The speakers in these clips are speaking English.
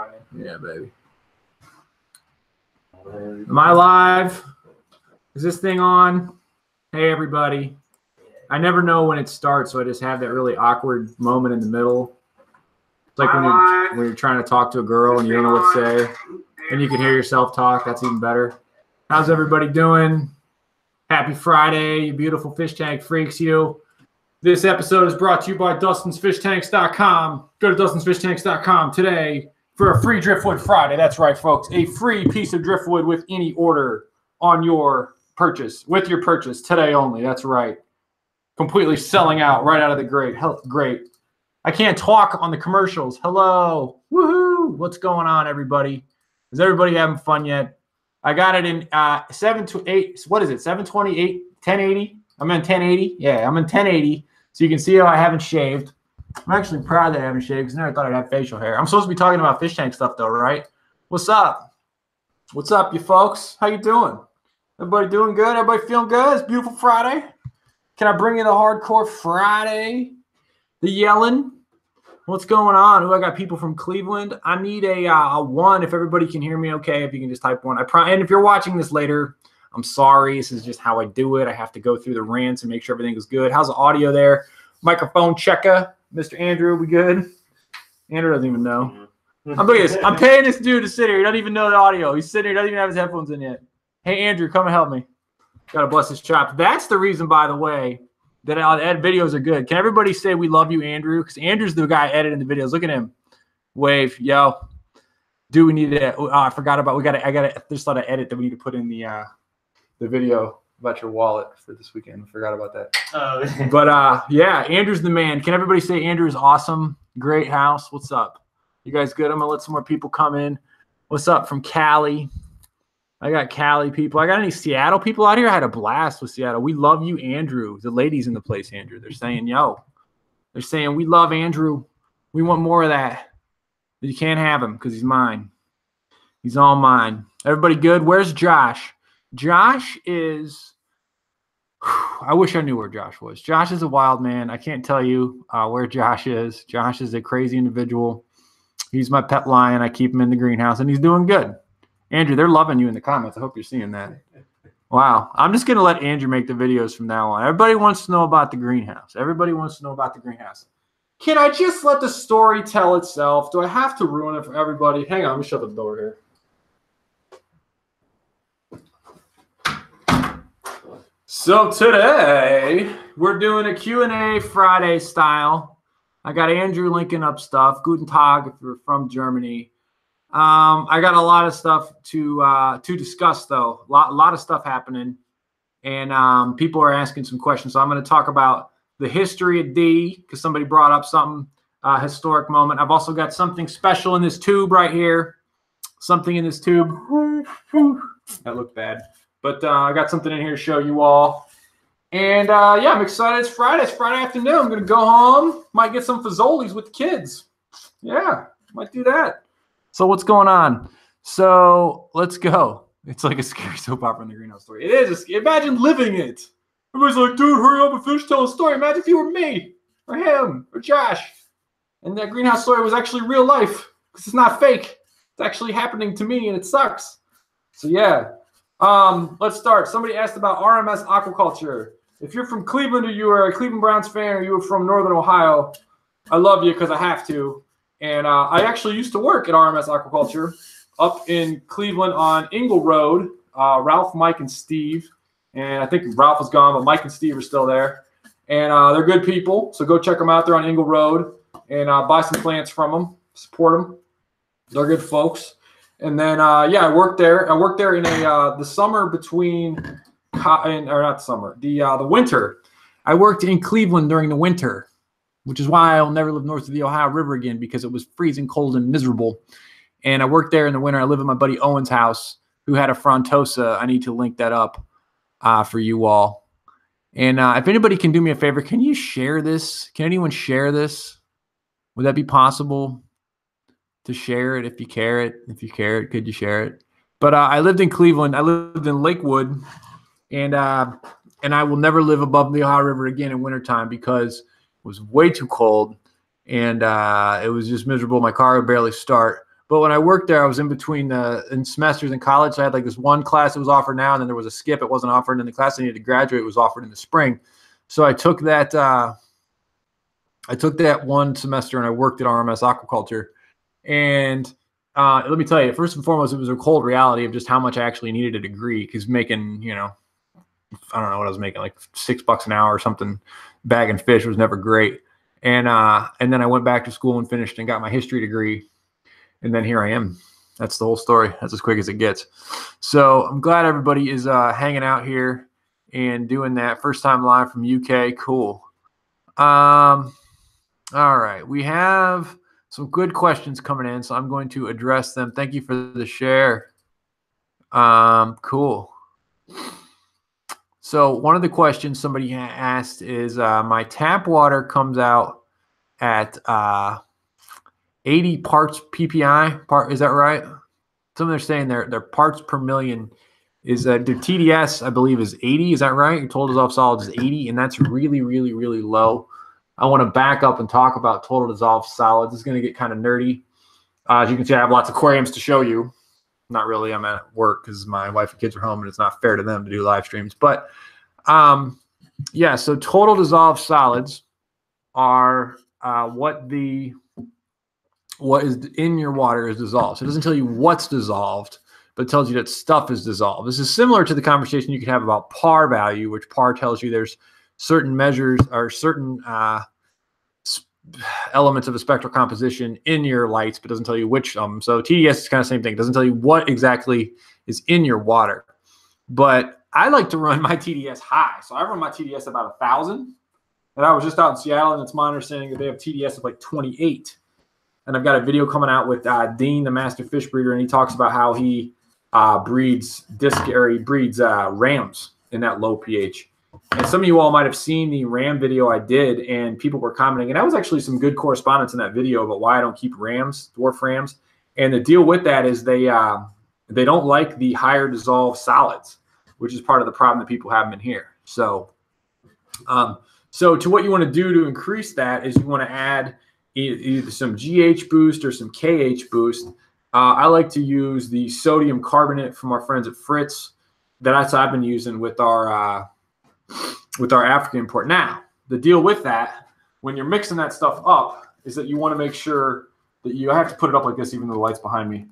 Friday. Yeah, baby. Am I live? Is this thing on? Hey, everybody. I never know when it starts, so I just have that really awkward moment in the middle. It's like when you're trying to talk to a girl and you don't know what to say, and you can hear yourself talk. That's even better. How's everybody doing? Happy Friday, you beautiful fish tank freaks, you. This episode is brought to you by DustinsFishTanks.com. Go to DustinsFishTanks.com today for a free Driftwood Friday. That's right, folks. A free piece of driftwood with any order on your purchase, with your purchase today only. That's right. Completely selling out right out of the gate. Great. I can't talk on the commercials. Hello. Woohoo. What's going on, everybody? Is everybody having fun yet? I got it in 7 to 8. What is it? 728, 1080? I'm in 1080. Yeah, I'm in 1080. So you can see how I haven't shaved. I'm actually proud that I haven't shaved because I never thought I'd have facial hair. I'm supposed to be talking about fish tank stuff though, right? What's up? What's up, you folks? How you doing? Everybody doing good? Everybody feeling good? It's a beautiful Friday. Can I bring you the hardcore Friday? The yelling? What's going on? Who I got people from Cleveland? I need a one if everybody can hear me okay. If you can just type one. And if you're watching this later, I'm sorry. This is just how I do it. I have to go through the rants and make sure everything is good. How's the audio there? Microphone checker. Mr. Andrew, we good? Andrew doesn't even know. I'm paying this dude to sit here. He doesn't even know the audio. He's sitting here. He doesn't even have his headphones in yet. Hey, Andrew, come and help me. Gotta bless his chops. That's the reason, by the way, that videos are good. Can everybody say we love you, Andrew? Because Andrew's the guy editing the videos. Look at him. Wave. Yo. Dude, we need to I forgot about I just thought I edit that we need to put in the video about your wallet for this weekend. I forgot about that. Oh. But yeah, Andrew's the man. Can everybody say Andrew's awesome? Great house. What's up? You guys good? I'm gonna let some more people come in. What's up from Cali? I got Cali people. I got any Seattle people out here? I had a blast with Seattle. We love you, Andrew. The ladies in the place, Andrew. They're saying, yo. They're saying, we love Andrew. We want more of that. But you can't have him because he's mine. He's all mine. Everybody good? Where's Josh? Josh is I wish I knew where Josh was. Josh is a wild man. I can't tell you where Josh is. Josh is a crazy individual. He's my pet lion. I keep him in the greenhouse, and he's doing good. Andrew, they're loving you in the comments. I hope you're seeing that. Wow. I'm just going to let Andrew make the videos from now on. Everybody wants to know about the greenhouse. Everybody wants to know about the greenhouse. Can I just let the story tell itself? Do I have to ruin it for everybody? Hang on. Let me shut the door here. So today, we're doing a Q&A Friday style. I got Andrew linking up stuff. Guten Tag if you're from Germany. I got a lot of stuff to discuss, though. A lot of stuff happening. And people are asking some questions. So I'm going to talk about the history of D because somebody brought up something, historic moment. I've also got something special in this tube right here. Something in this tube. That looked bad. But I got something in here to show you all. And, yeah, I'm excited. It's Friday. It's Friday afternoon. I'm going to go home. Might get some fazoli's with the kids. Yeah, might do that. So what's going on? So let's go. It's like a scary soap opera in the greenhouse story. It is. Imagine living it. Everybody's like, dude, hurry up and finish telling a story. Imagine if you were me or him or Josh. And that greenhouse story was actually real life because it's not fake. It's actually happening to me and it sucks. So, yeah. Let's start. Somebody asked about RMS Aquaculture. If you're from Cleveland or you are a Cleveland Browns fan or you are from Northern Ohio, I love you because I have to. And I actually used to work at RMS Aquaculture up in Cleveland on Ingle Road. Ralph, Mike, and Steve. And I think Ralph is gone, but Mike and Steve are still there. And they're good people. So go check them out. They're on Ingle Road. And buy some plants from them. Support them. They're good folks. And then, yeah, I worked there. I worked there in the summer between the winter. I worked in Cleveland during the winter, which is why I'll never live north of the Ohio River again because it was freezing cold and miserable. And I worked there in the winter. I live at my buddy Owen's house, who had a Frontosa. I need to link that up for you all. And if anybody can do me a favor, can you share this? Can anyone share this? Would that be possible to share it if you care it? If you care it, could you share it? But I lived in Cleveland. I lived in Lakewood. And I will never live above the Ohio River again in wintertime because it was way too cold. And it was just miserable. My car would barely start. But when I worked there, I was in between in semesters in college. So I had like this one class that was offered now, and then there was a skip. It wasn't offered, and then the class I needed to graduate was offered in the spring. So I took that. I took that one semester, and I worked at RMS Aquaculture. And let me tell you, first and foremost, it was a cold reality of just how much I actually needed a degree. Because making, you know, I don't know what I was making, like $6 an hour or something, bagging fish was never great. And then I went back to school and finished and got my history degree. And then here I am. That's the whole story. That's as quick as it gets. So I'm glad everybody is hanging out here and doing that. First time live from UK. Cool. All right. We have some good questions coming in, so I'm going to address them. Thank you for the share. Cool. So one of the questions somebody asked is, my tap water comes out at 80 parts PPI. Is that right? Some they're saying their parts per million is their TDS, I believe, is 80. Is that right? Your total dissolved solids is 80, and that's really, really, really low. I want to back up and talk about total dissolved solids. It's going to get kind of nerdy. As you can see, I have lots of aquariums to show you. Not really. I'm at work because my wife and kids are home, and it's not fair to them to do live streams. But yeah, so total dissolved solids are what is in your water is dissolved. So it doesn't tell you what's dissolved, but it tells you that stuff is dissolved. This is similar to the conversation you could have about par value, which par tells you there's certain measures or certain elements of a spectral composition in your lights, but doesn't tell you which. So TDS is kind of the same thing. It doesn't tell you what exactly is in your water. But I like to run my TDS high. So I run my TDS about 1,000. And I was just out in Seattle, and it's my understanding that they have TDS of like 28. And I've got a video coming out with Dean, the master fish breeder, and he talks about how he breeds rams in that low pH. And some of you all might have seen the ram video I did, and people were commenting. And that was actually some good correspondence in that video about why I don't keep rams, dwarf rams. And the deal with that is they don't like the higher dissolved solids, which is part of the problem that people have in here. So, so to what you want to do to increase that is you want to add either some GH boost or some KH boost. I like to use the sodium carbonate from our friends at Fritz. That's what I've been using with our African import. Now, the deal with that, when you're mixing that stuff up, is that you want to make sure that you have to put it up like this, even though the light's behind me.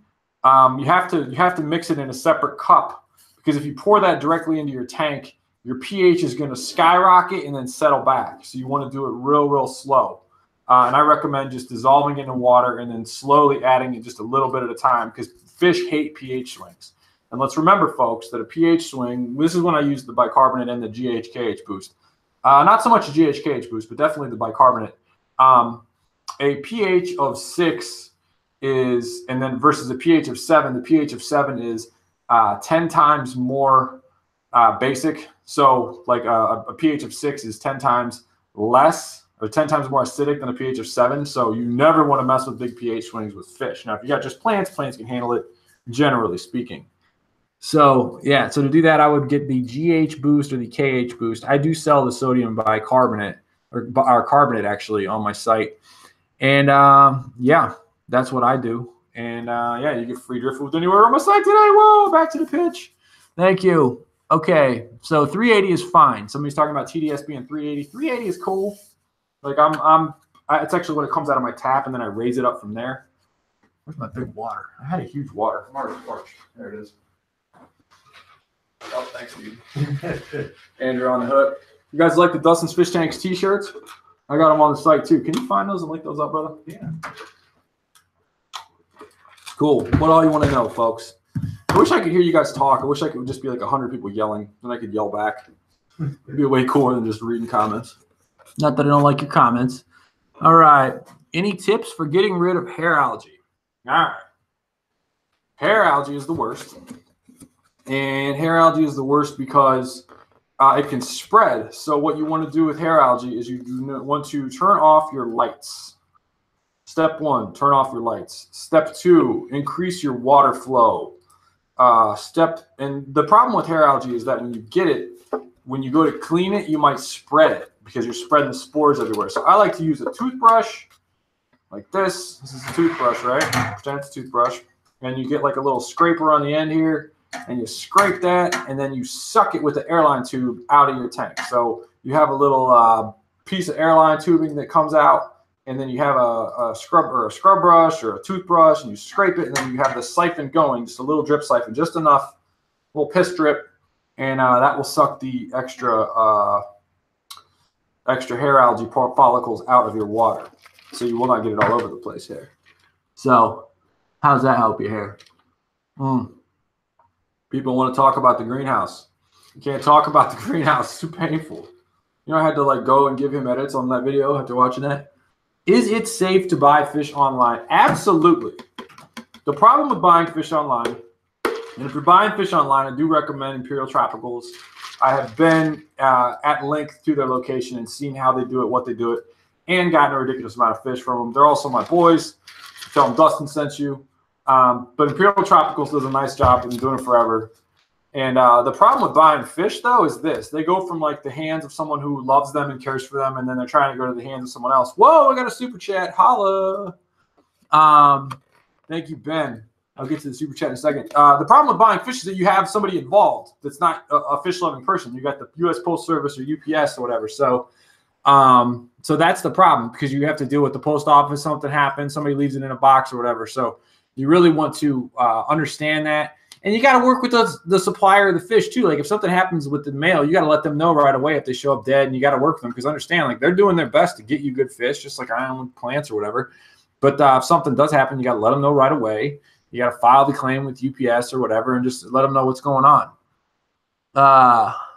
You have to mix it in a separate cup, because if you pour that directly into your tank, your pH is going to skyrocket and then settle back. So you want to do it real, real slow. And I recommend just dissolving it in water and then slowly adding it just a little bit at a time, because fish hate pH swings. And let's remember, folks, that a pH swing, this is when I use the bicarbonate and the GH-KH boost. Not so much a GH-KH boost, but definitely the bicarbonate. A pH of 6 is, and then versus a pH of 7, the pH of 7 is 10 times more basic. So like a pH of 6 is 10 times less, or 10 times more acidic than a pH of 7. So you never want to mess with big pH swings with fish. Now, if you got just plants can handle it, generally speaking. So yeah, so to do that, I would get the GH boost or the KH boost. I do sell the sodium bicarbonate or carbonate actually on my site. And yeah, that's what I do. And yeah, you get free driftwood anywhere on my site today. Whoa, back to the pitch. Thank you. Okay, so 380 is fine. Somebody's talking about TDS being 380. 380 is cool. Like it's actually when it comes out of my tap, and then I raise it up from there. Where's my big water? I had a huge water. I'm already parched. There it is. Oh, thanks, dude. Andrew on the hook. You guys like the Dustin's Fish Tanks t-shirts? I got them on the site too. Can you find those and link those up, brother? Yeah. Cool. What all you want to know, folks? I wish I could hear you guys talk. I wish I could just be like 100 people yelling, and I could yell back. It'd be way cooler than just reading comments. Not that I don't like your comments. All right. Any tips for getting rid of hair algae? All right. Hair algae is the worst. And hair algae is the worst because it can spread. So what you want to do with hair algae is you want to turn off your lights. Step 1, turn off your lights. Step 2, increase your water flow. And the problem with hair algae is that when you get it, when you go to clean it, you might spread it because you're spreading spores everywhere. So I like to use a toothbrush like this. This is a toothbrush, right? Pretend it's a toothbrush. And you get like a little scraper on the end here, and you scrape that, and then you suck it with the airline tube out of your tank. So you have a little piece of airline tubing that comes out, and then you have a scrub brush or a toothbrush, and you scrape it, and then you have the siphon going, just a little drip siphon, just enough, little piss drip, and that will suck the extra hair algae follicles out of your water, so you will not get it all over the place here. So how does that help your hair? People want to talk about the greenhouse. You can't talk about the greenhouse. It's too painful. You know, I had to like go and give him edits on that video after watching that. Is it safe to buy fish online? Absolutely. The problem with buying fish online, and if you're buying fish online, I do recommend Imperial Tropicals. I have been at length to their location and seen how they do it, what they do it, and gotten a ridiculous amount of fish from them. They're also my boys. Tell them Dustin sent you. But Imperial Tropicals does a nice job. They've been doing it forever. And the problem with buying fish, though, is this. They go from, like, the hands of someone who loves them and cares for them, and then they're trying to go to the hands of someone else. Whoa, I got a super chat. Holla. Thank you, Ben. I'll get to the super chat in a second. The problem with buying fish is that you have somebody involved that's not a fish-loving person. You got the U.S. Postal Service or UPS or whatever. So that's the problem, because you have to deal with the post office. Something happens. Somebody leaves it in a box or whatever. So you really want to understand that. And you got to work with the supplier of the fish, too. Like, if something happens with the mail, you got to let them know right away if they show up dead, and you got to work with them, because understand, like, they're doing their best to get you good fish, just like I am with plants or whatever. But if something does happen, you got to let them know right away. You got to file the claim with UPS or whatever and just let them know what's going on.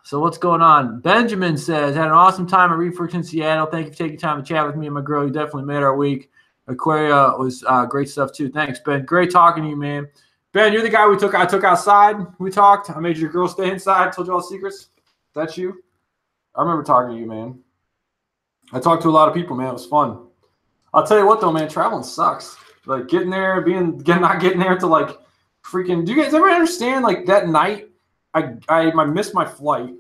So what's going on? Benjamin says, had an awesome time at Reefworks in Seattle. Thank you for taking time to chat with me and my girl. You definitely made our week. Aquaria was great stuff, too. Thanks, Ben. Great talking to you, man. Ben, you're the guy I took outside. We talked. I made your girl stay inside. Told you all the secrets. That's you? I remember talking to you, man. I talked to a lot of people, man. It was fun. I'll tell you what, though, man. Traveling sucks. Like, getting there, not getting there to, like, freaking – do you guys ever understand, like, that night I missed my flight.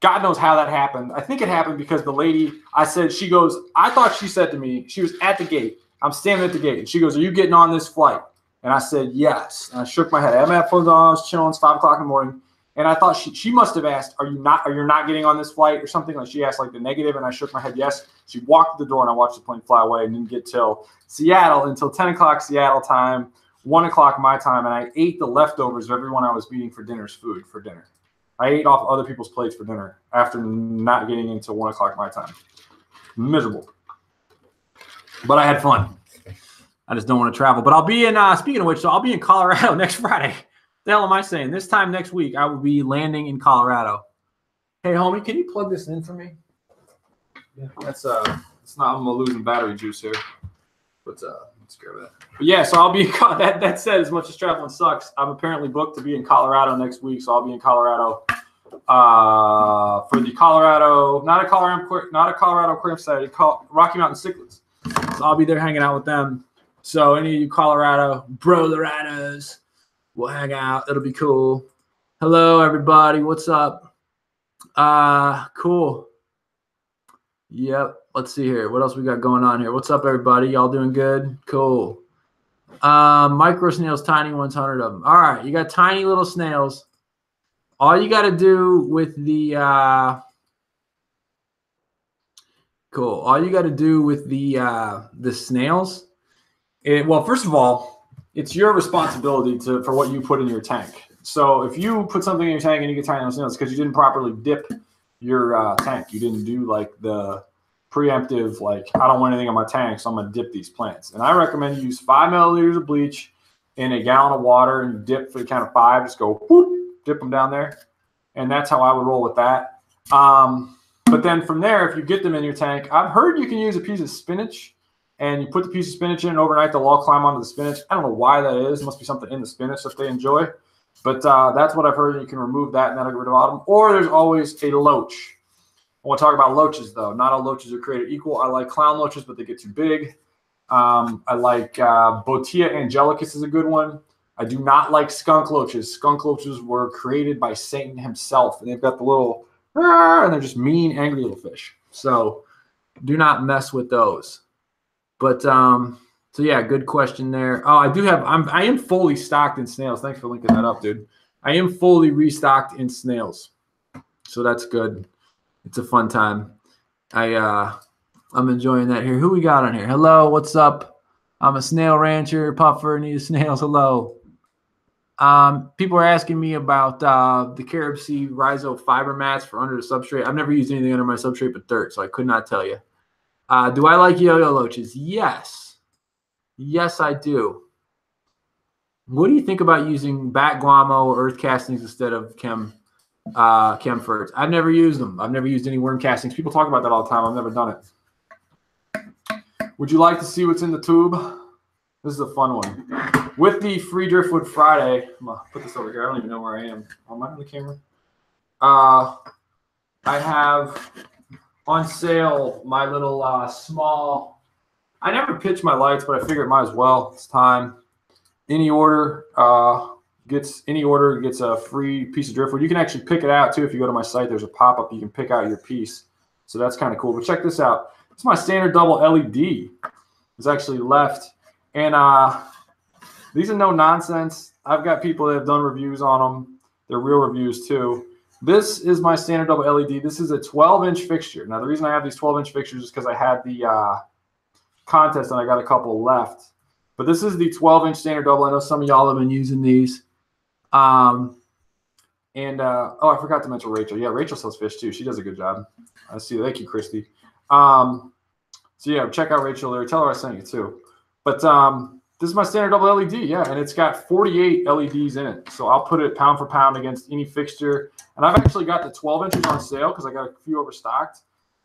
God knows how that happened. I think it happened because the lady – I thought she said to me – she was at the gate. I'm standing at the gate. And she goes, are you getting on this flight? And I said, yes. And I shook my head. I had my headphones on. I was chilling. It's 5 o'clock in the morning. And I thought she must have asked, are you not getting on this flight or something? Like, she asked like the negative, and I shook my head yes. She walked to the door, and I watched the plane fly away and didn't get till Seattle until 10 o'clock Seattle time, 1 o'clock my time, and I ate the leftovers of everyone I was meeting for food for dinner. I ate off other people's plates for dinner after not getting into 1 o'clock my time. Miserable. But I had fun. I just don't want to travel. But I'll be in, speaking of which, so I'll be in Colorado next Friday. The hell am I saying? This time next week, I will be landing in Colorado. Hey, homie, can you plug this in for me? Yeah. It's not, I'm losing battery juice here. But let's grab that. But yeah, so I'll be, that said, as much as traveling sucks, I'm apparently booked to be in Colorado next week. So I'll be in Colorado for the Colorado, not a Colorado Aquarium Society, called Rocky Mountain Cichlids. So I'll be there hanging out with them. So any of you Colorado Brolorados will hang out. It'll be cool. Hello, everybody. What's up? Cool. Yep. Let's see here. What else we got going on here? What's up, everybody? Y'all doing good? Cool. Micro snails, tiny ones, 100 of them. All right. You got tiny little snails. All you got to do with the cool. All you got to do with the snails. Well, first of all, it's your responsibility for what you put in your tank. So if you put something in your tank and you get tiny little snails, because you didn't properly dip your tank. You didn't do like the preemptive, like, I don't want anything in my tank, so I'm going to dip these plants. And I recommend you use 5 milliliters of bleach in a gallon of water, and you dip for the count of 5. Just go whoop, dip them down there. And that's how I would roll with that. But then from there, if you get them in your tank, I've heard you can use a piece of spinach. And you put the piece of spinach in overnight, they'll all climb onto the spinach. I don't know why that is. It must be something in the spinach that they enjoy. But that's what I've heard. You can remove that and that'll get rid of all of them. Or there's always a loach. I want to talk about loaches, though. Not all loaches are created equal. I like clown loaches, but they get too big. I like Botia angelicus is a good one. I do not like skunk loaches. Skunk loaches were created by Satan himself. And they've got the little, and they're just mean, angry little fish. So do not mess with those. But so yeah, good question there. Oh, I am fully stocked in snails. Thanks for linking that up, dude. I am fully restocked in snails. So that's good. It's a fun time. I'm enjoying that here. Who we got on here? Hello, what's up? I'm a snail rancher, puffer, need snails. Hello. People are asking me about the carob sea rhizo fiber mats for under the substrate. I've never used anything under my substrate but dirt, so I could not tell you. Do I like yo-yo loaches? Yes. Yes, I do. What do you think about using bat guano or earth castings instead of chem ferts? I've never used them. I've never used any worm castings. People talk about that all the time. I've never done it. Would you like to see what's in the tube? This is a fun one. With the free Driftwood Friday, I'm going to put this over here. I don't even know where I am. Am I on the camera? I have on sale my little small, I never pitch my lights, but I figured might as well. It's time. Any order gets a free piece of driftwood. You can actually pick it out too. If you go to my site, there's a pop-up. You can pick out your piece. So that's kind of cool. But check this out. It's my standard double LED. It's actually left. And these are no nonsense. I've got people that have done reviews on them. They're real reviews too. This is my standard double LED. This is a 12-inch fixture. Now, the reason I have these 12-inch fixtures is because I had the contest and I got a couple left. But this is the 12-inch standard double. I know some of y'all have been using these. Oh, I forgot to mention Rachel. Yeah, Rachel sells fish too. She does a good job. I see. Thank you, Christy. So yeah, check out Rachel there. Tell her I sent you too. But this is my standard double LED. Yeah, and it's got 48 LEDs in it. So I'll put it pound for pound against any fixture. And I've actually got the 12 inches on sale because I got a few overstocked.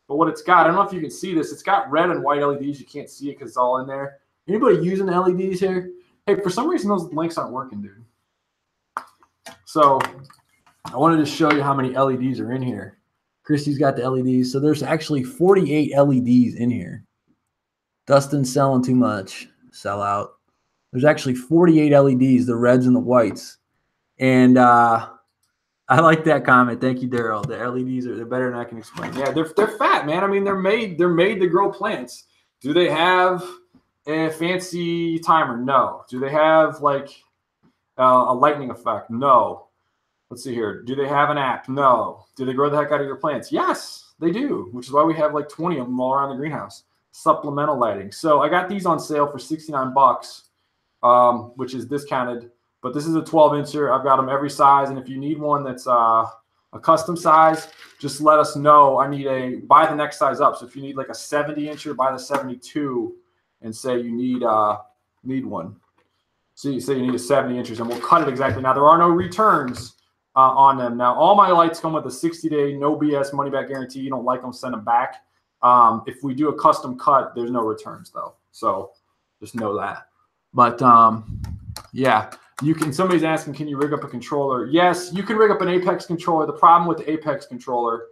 But what it's got, I don't know if you can see this. It's got red and white LEDs. You can't see it because it's all in there. Anybody using LEDs here? Hey, for some reason, those links aren't working, dude. So I wanted to show you how many LEDs are in here. Christy's got the LEDs. So there's actually 48 LEDs in here. Dustin's selling too much. Sell out. There's actually 48 LEDs, the reds and the whites. And I like that comment. Thank you, Daryl. The LEDs they're better than I can explain. Yeah, they're fat, man. I mean, they're made to grow plants. Do they have a fancy timer? No. Do they have like a lightning effect? No. Let's see here. Do they have an app? No. Do they grow the heck out of your plants? Yes, they do, which is why we have like 20 of them all around the greenhouse. Supplemental lighting. So I got these on sale for 69 bucks, which is discounted. But this is a 12-incher. I've got them every size. And if you need one that's a custom size, just let us know. I need buy the next size up. So if you need like a 70-incher, buy the 72 and say you need one. So you say you need a 70 inches and we'll cut it exactly. Now, there are no returns on them. Now, all my lights come with a 60-day, no BS money-back guarantee. You don't like them, send them back. If we do a custom cut, there's no returns, though. So just know that. But, yeah, you can. Somebody's asking, can you rig up a controller? Yes, you can rig up an Apex controller. The problem with the Apex controller,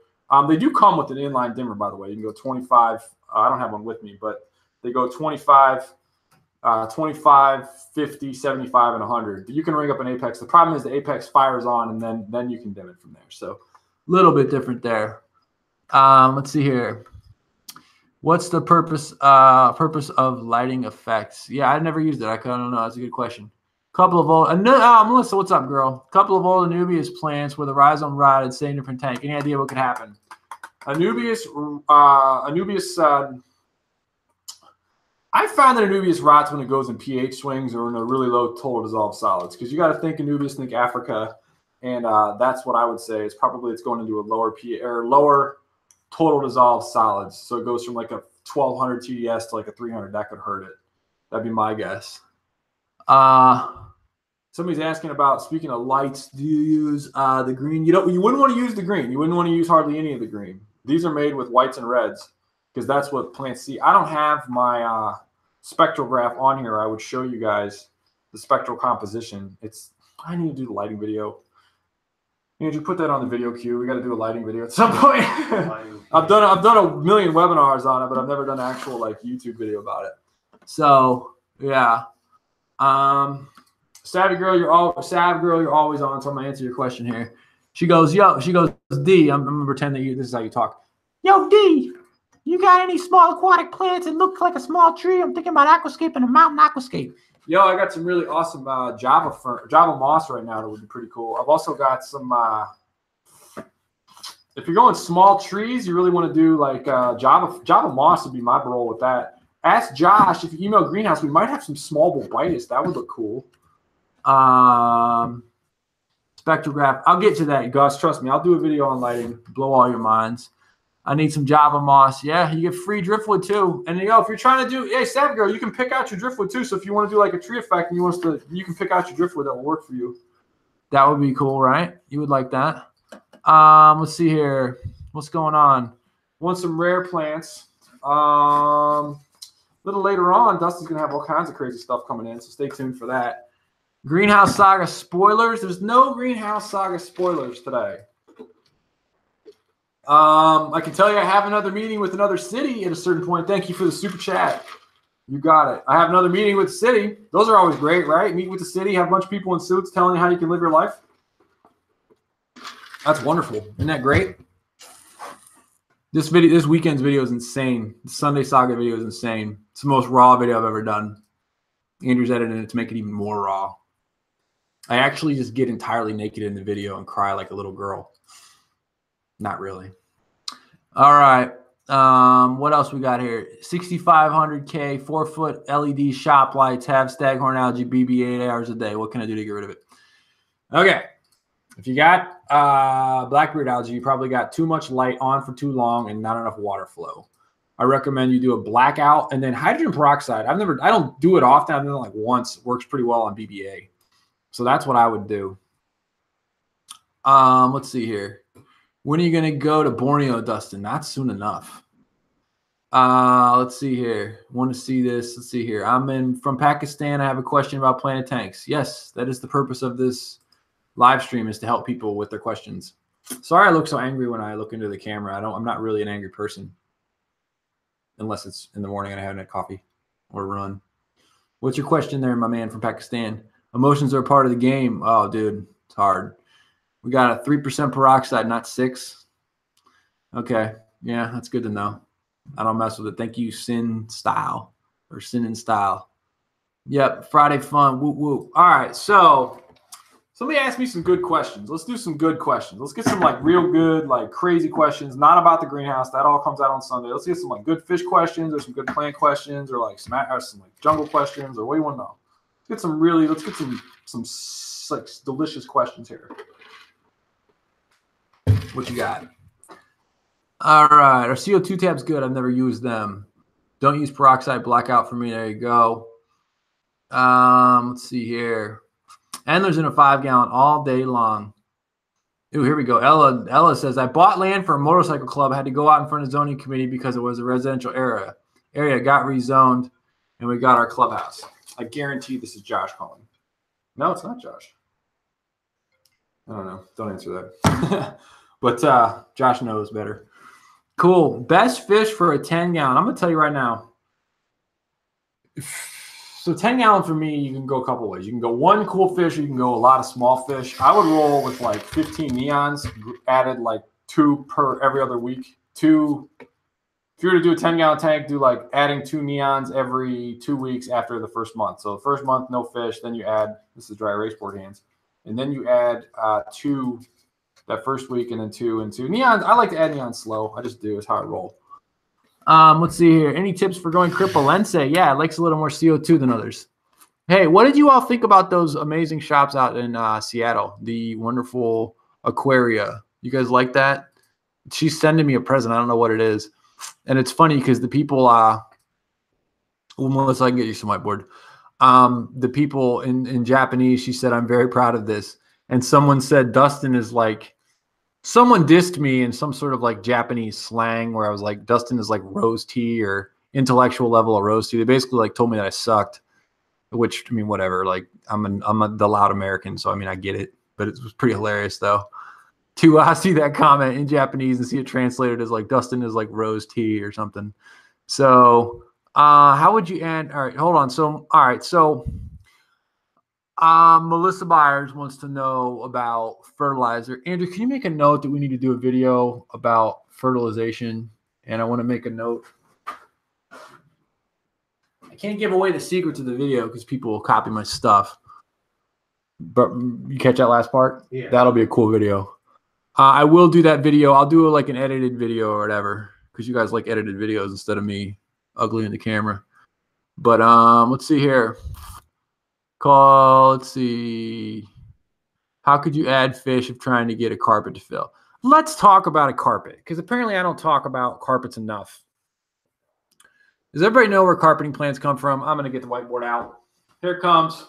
they do come with an inline dimmer, by the way. You can go 25. I don't have one with me, but they go 25, 50, 75, and 100. But you can rig up an Apex. The problem is the Apex fires on, and then you can dim it from there. So a little bit different there. Let's see here. What's the purpose of lighting effects? Yeah, I've never used it. I don't know. That's a good question. Couple of old Melissa, what's up, girl? Couple of old Anubias plants where the rhizome rotted, staying in a different tank. Any idea what could happen? Anubias. I found that Anubias rots when it goes in pH swings or in a really low total dissolved solids. Because you got to think Anubias, think Africa, and that's what I would say. It's going into a lower pH or lower total dissolved solids. So it goes from like a 1200 TDS to like a 300. That could hurt it. That'd be my guess. Somebody's asking about, speaking of lights, do you use the green? You wouldn't want to use the green. You wouldn't want to use hardly any of the green. These are made with whites and reds because that's what plants see. I don't have my spectral graph on here. I would show you guys the spectral composition. I need to do the lighting video. Andrew, put that on the video queue. We got to do a lighting video at some point. I've done a million webinars on it, but I've never done an actual like YouTube video about it. So yeah. Savvy girl, you're always on. So I'm gonna answer your question here. She goes, D. I'm gonna pretend that this is how you talk. Yo, D. You got any small aquatic plants that look like a small tree? I'm thinking about aquascaping a mountain aquascape. Yo, I got some really awesome Java moss right now that would be pretty cool. I've also got some, if you're going small trees, you really want to do like Java moss would be my role with that. Ask Josh if you email Greenhouse. We might have some small bulbitis. That would look cool. Spectrograph. I'll get to that, Gus. Trust me. I'll do a video on lighting. Blow all your minds. I need some Java moss. Yeah, you get free driftwood too. And you know, if you're trying to do, hey, Savage Girl, you can pick out your driftwood too. So if you want to do like a tree effect and you can pick out your driftwood that will work for you. That would be cool, right? You would like that. Let's see here. What's going on? Want some rare plants. A little later on, Dustin's gonna have all kinds of crazy stuff coming in, so stay tuned for that. Greenhouse Saga spoilers. There's no Greenhouse Saga spoilers today. I can tell you I have another meeting with another city at a certain point. Thank you for the super chat. You got it. I have another meeting with the city. Those are always great, right? Meet with the city, have a bunch of people in suits telling you how you can live your life. That's wonderful. Isn't that great? This weekend's video is insane. The Sunday Saga video is insane. It's the most raw video I've ever done. Andrew's editing it to make it even more raw. I actually just get entirely naked in the video and cry like a little girl. Not really. All right. What else we got here? 6,500K, 4-foot LED shop lights, have staghorn algae, BB 8 hours a day. What can I do to get rid of it? Okay. If you got blackbeard algae, you probably got too much light on for too long and not enough water flow. I recommend you do a blackout and then hydrogen peroxide. I don't do it often. I've done it like once. It works pretty well on BBA. So that's what I would do. Let's see here. When are you going to go to Borneo, Dustin? Not soon enough. Let's see here. Want to see this? Let's see here. I'm from Pakistan. I have a question about planted tanks. Yes, that is the purpose of this live stream, is to help people with their questions. Sorry I look so angry when I look into the camera. I'm not really an angry person. Unless it's in the morning and I haven't had coffee or run. What's your question there, my man from Pakistan? Emotions are a part of the game. Oh, dude, it's hard. We got a 3% peroxide, not 6. Okay. Yeah, that's good to know. I don't mess with it. Thank you, Sin Style or Sin and Style. Yep. Friday fun. Whoop, whoop. All right. So somebody asked me some good questions. Let's do some good questions. Let's get some like real good, like crazy questions, not about the greenhouse. That all comes out on Sunday. Let's get some like good fish questions or some good plant questions or like some like jungle questions or what do you want to know? Let's get some like delicious questions here. What you got? All right. Our CO2 tab's good. I've never used them. Don't use peroxide. Blackout for me. There you go. Let's see here. Antlers in a 5-gallon all day long. Ooh, here we go. Ella says, I bought land for a motorcycle club. I had to go out in front of the zoning committee because it was a residential area. Got rezoned, and we got our clubhouse. I guarantee this is Josh calling. No, it's not Josh. I don't know. Don't answer that. But Josh knows better. Cool. Best fish for a 10-gallon. I'm going to tell you right now. So 10-gallon for me, you can go a couple ways. You can go one cool fish, or you can go a lot of small fish. I would roll with like 15 neons, added like 2 per every other week. 2. If you were to do a 10-gallon tank, do like adding 2 neons every 2 weeks after the first month. So the first month, no fish. Then you add, this is dry erase board hands. And then you add 2 that first week, and then 2 and 2. Neons, I like to add neon slow. I just do. It's how I roll. Let's see here. Any tips for growing Cripolense? Yeah, it likes a little more CO2 than others. Hey, what did you all think about those amazing shops out in Seattle? The wonderful Aquaria. You guys like that? She's sending me a present. I don't know what it is. And it's funny because the people, Melissa, I can get you some whiteboard. The people in Japanese, she said, I'm very proud of this. And someone said, Dustin is like, someone dissed me in some sort of like Japanese slang where I was like, Dustin is like rose tea or intellectual level of rose tea. They basically like told me that I sucked, which, I mean, whatever. Like I'm the loud American. So, I mean, I get it, but it was pretty hilarious though. To see that comment in Japanese and see it translated as like Dustin is like rose tea or something. So how would you end? All right, hold on. So, all right. So Melissa Byers wants to know about fertilizer. Andrew, can you make a note that we need to do a video about fertilization And I want to make a note. I can't give away the secret to the video because people will copy my stuff. But you catch that last part? Yeah. That'll be a cool video. I will do that video. I'll do like an edited video or whatever because you guys like edited videos instead of me ugly in the camera. But let's see here. Let's see. How could you add fish if trying to get a carpet to fill? Let's talk about a carpet because apparently I don't talk about carpets enough. Does everybody know where carpeting plants come from? I'm going to get the whiteboard out. Here it comes.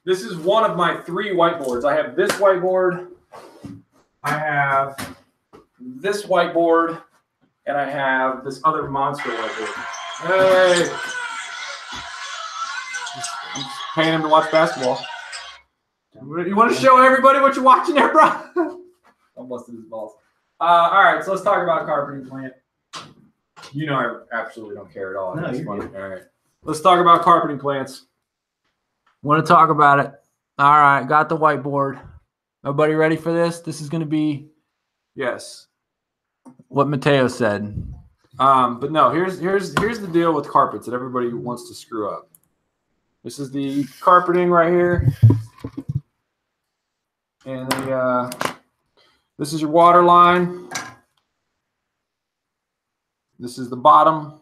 This is one of my 3 whiteboards. I have this whiteboard. I have this whiteboard. And I have this other monster whiteboard. Hey! I'm just paying him to watch basketball. You want to show everybody what you're watching there, bro? I'm busting his balls. All right, so let's talk about carpeting plant. You know I absolutely don't care at all. No, you're funny. All right. Let's talk about carpeting plants. Want to talk about it. All right, got the whiteboard. Everybody ready for this? This is going to be, yes, what Mateo said. But no, here's the deal with carpets that everybody wants to screw up. This is the carpeting right here. And this is your water line. This is the bottom.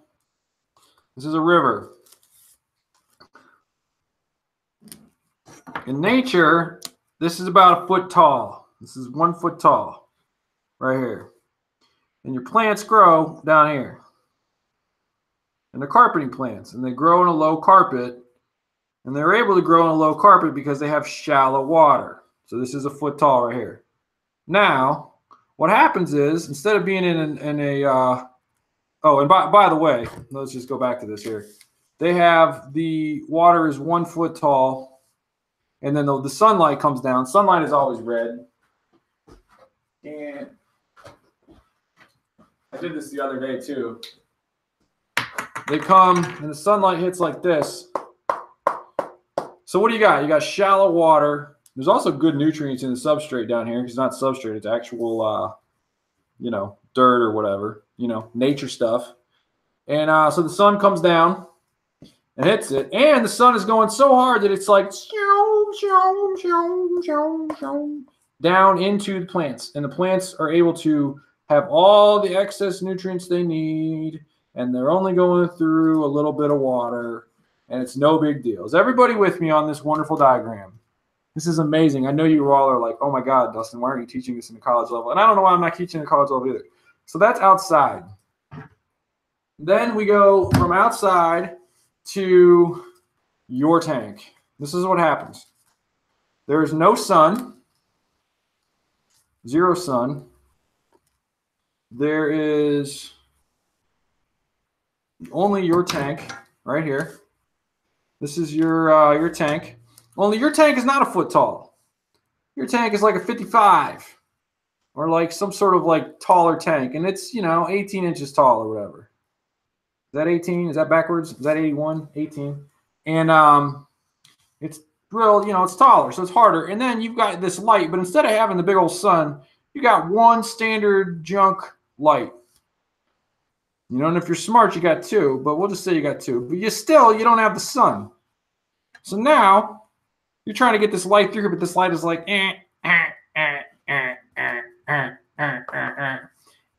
This is a river. In nature, this is about 1 foot tall. This is 1 foot tall right here. And your plants grow down here. And they're carpeting plants. And they grow in a low carpet. And they're able to grow in a low carpet because they have shallow water. So this is 1 foot tall right here. Now, what happens is, instead of being in a oh, and by the way, let's just go back to this here. They have the water is 1 foot tall. And then the sunlight comes down. Sunlight is always red. And I did this the other day too. They come and the sunlight hits like this. So what do you got? You got shallow water. There's also good nutrients in the substrate down here. It's not substrate. It's actual, you know, dirt or whatever. You know, nature stuff. And so the sun comes down and hits it. And the sun is going so hard that it's like down into the plants. And the plants are able to have all the excess nutrients they need. And they're only going through a little bit of water. And it's no big deal. Is everybody with me on this wonderful diagram? This is amazing. I know you all are like, oh my God, Dustin, why aren't you teaching this in the college level? And I don't know why I'm not teaching at the college level either. So that's outside. Then we go from outside to your tank. This is what happens. There is no sun. Zero sun. There is only your tank right here. This is your tank. Only your tank is not 1 foot tall. Your tank is like a 55 or like some sort of like taller tank. And it's, you know, 18 inches tall or whatever. Is that 18? Is that backwards? Is that 81? 18. And it's real, you know, it's taller, so it's harder. And then you've got this light, but instead of having the big old sun, you got one standard junk light. You know, and if you're smart, you got 2, but we'll just say you got 2. But you don't have the sun. So now you're trying to get this light through here, but this light is like, and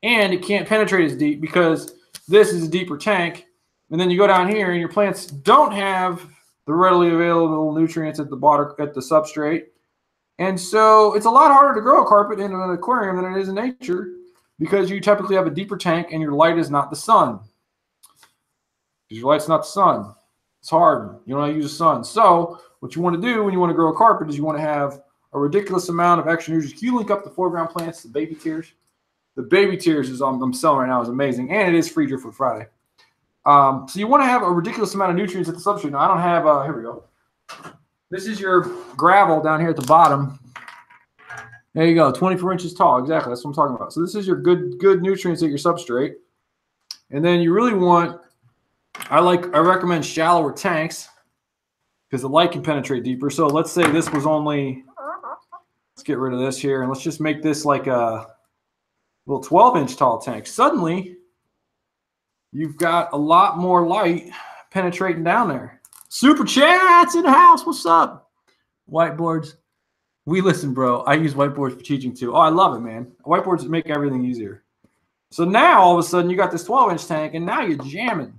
it can't penetrate as deep because this is a deeper tank. And then you go down here and your plants don't have the readily available nutrients at the bottom, at the substrate. And so it's a lot harder to grow a carpet in an aquarium than it is in nature because you typically have a deeper tank and your light is not the sun. Because your light's not the sun. It's hard. You don't know how to use the sun. So what you want to do when you want to grow a carpet is you want to have a ridiculous amount of extra nutrients. Can you link up the foreground plants, the baby tears? The baby tears is I'm selling right now is amazing. And it is free Driftwood Friday. So you want to have a ridiculous amount of nutrients at the substrate. Now I don't have, here we go. This is your gravel down here at the bottom. There you go, 24 inches tall. Exactly, that's what I'm talking about. So this is your good nutrients at your substrate. And then you really want, I recommend shallower tanks because the light can penetrate deeper. So let's say this was only, let's get rid of this here. And let's just make this like a, little 12-inch tall tank. Suddenly, you've got a lot more light penetrating down there. Super chats in the house. What's up? Whiteboards. We listen, bro. I use whiteboards for teaching too. Oh, I love it, man. Whiteboards make everything easier. So now all of a sudden you got this 12-inch tank, and now you're jamming.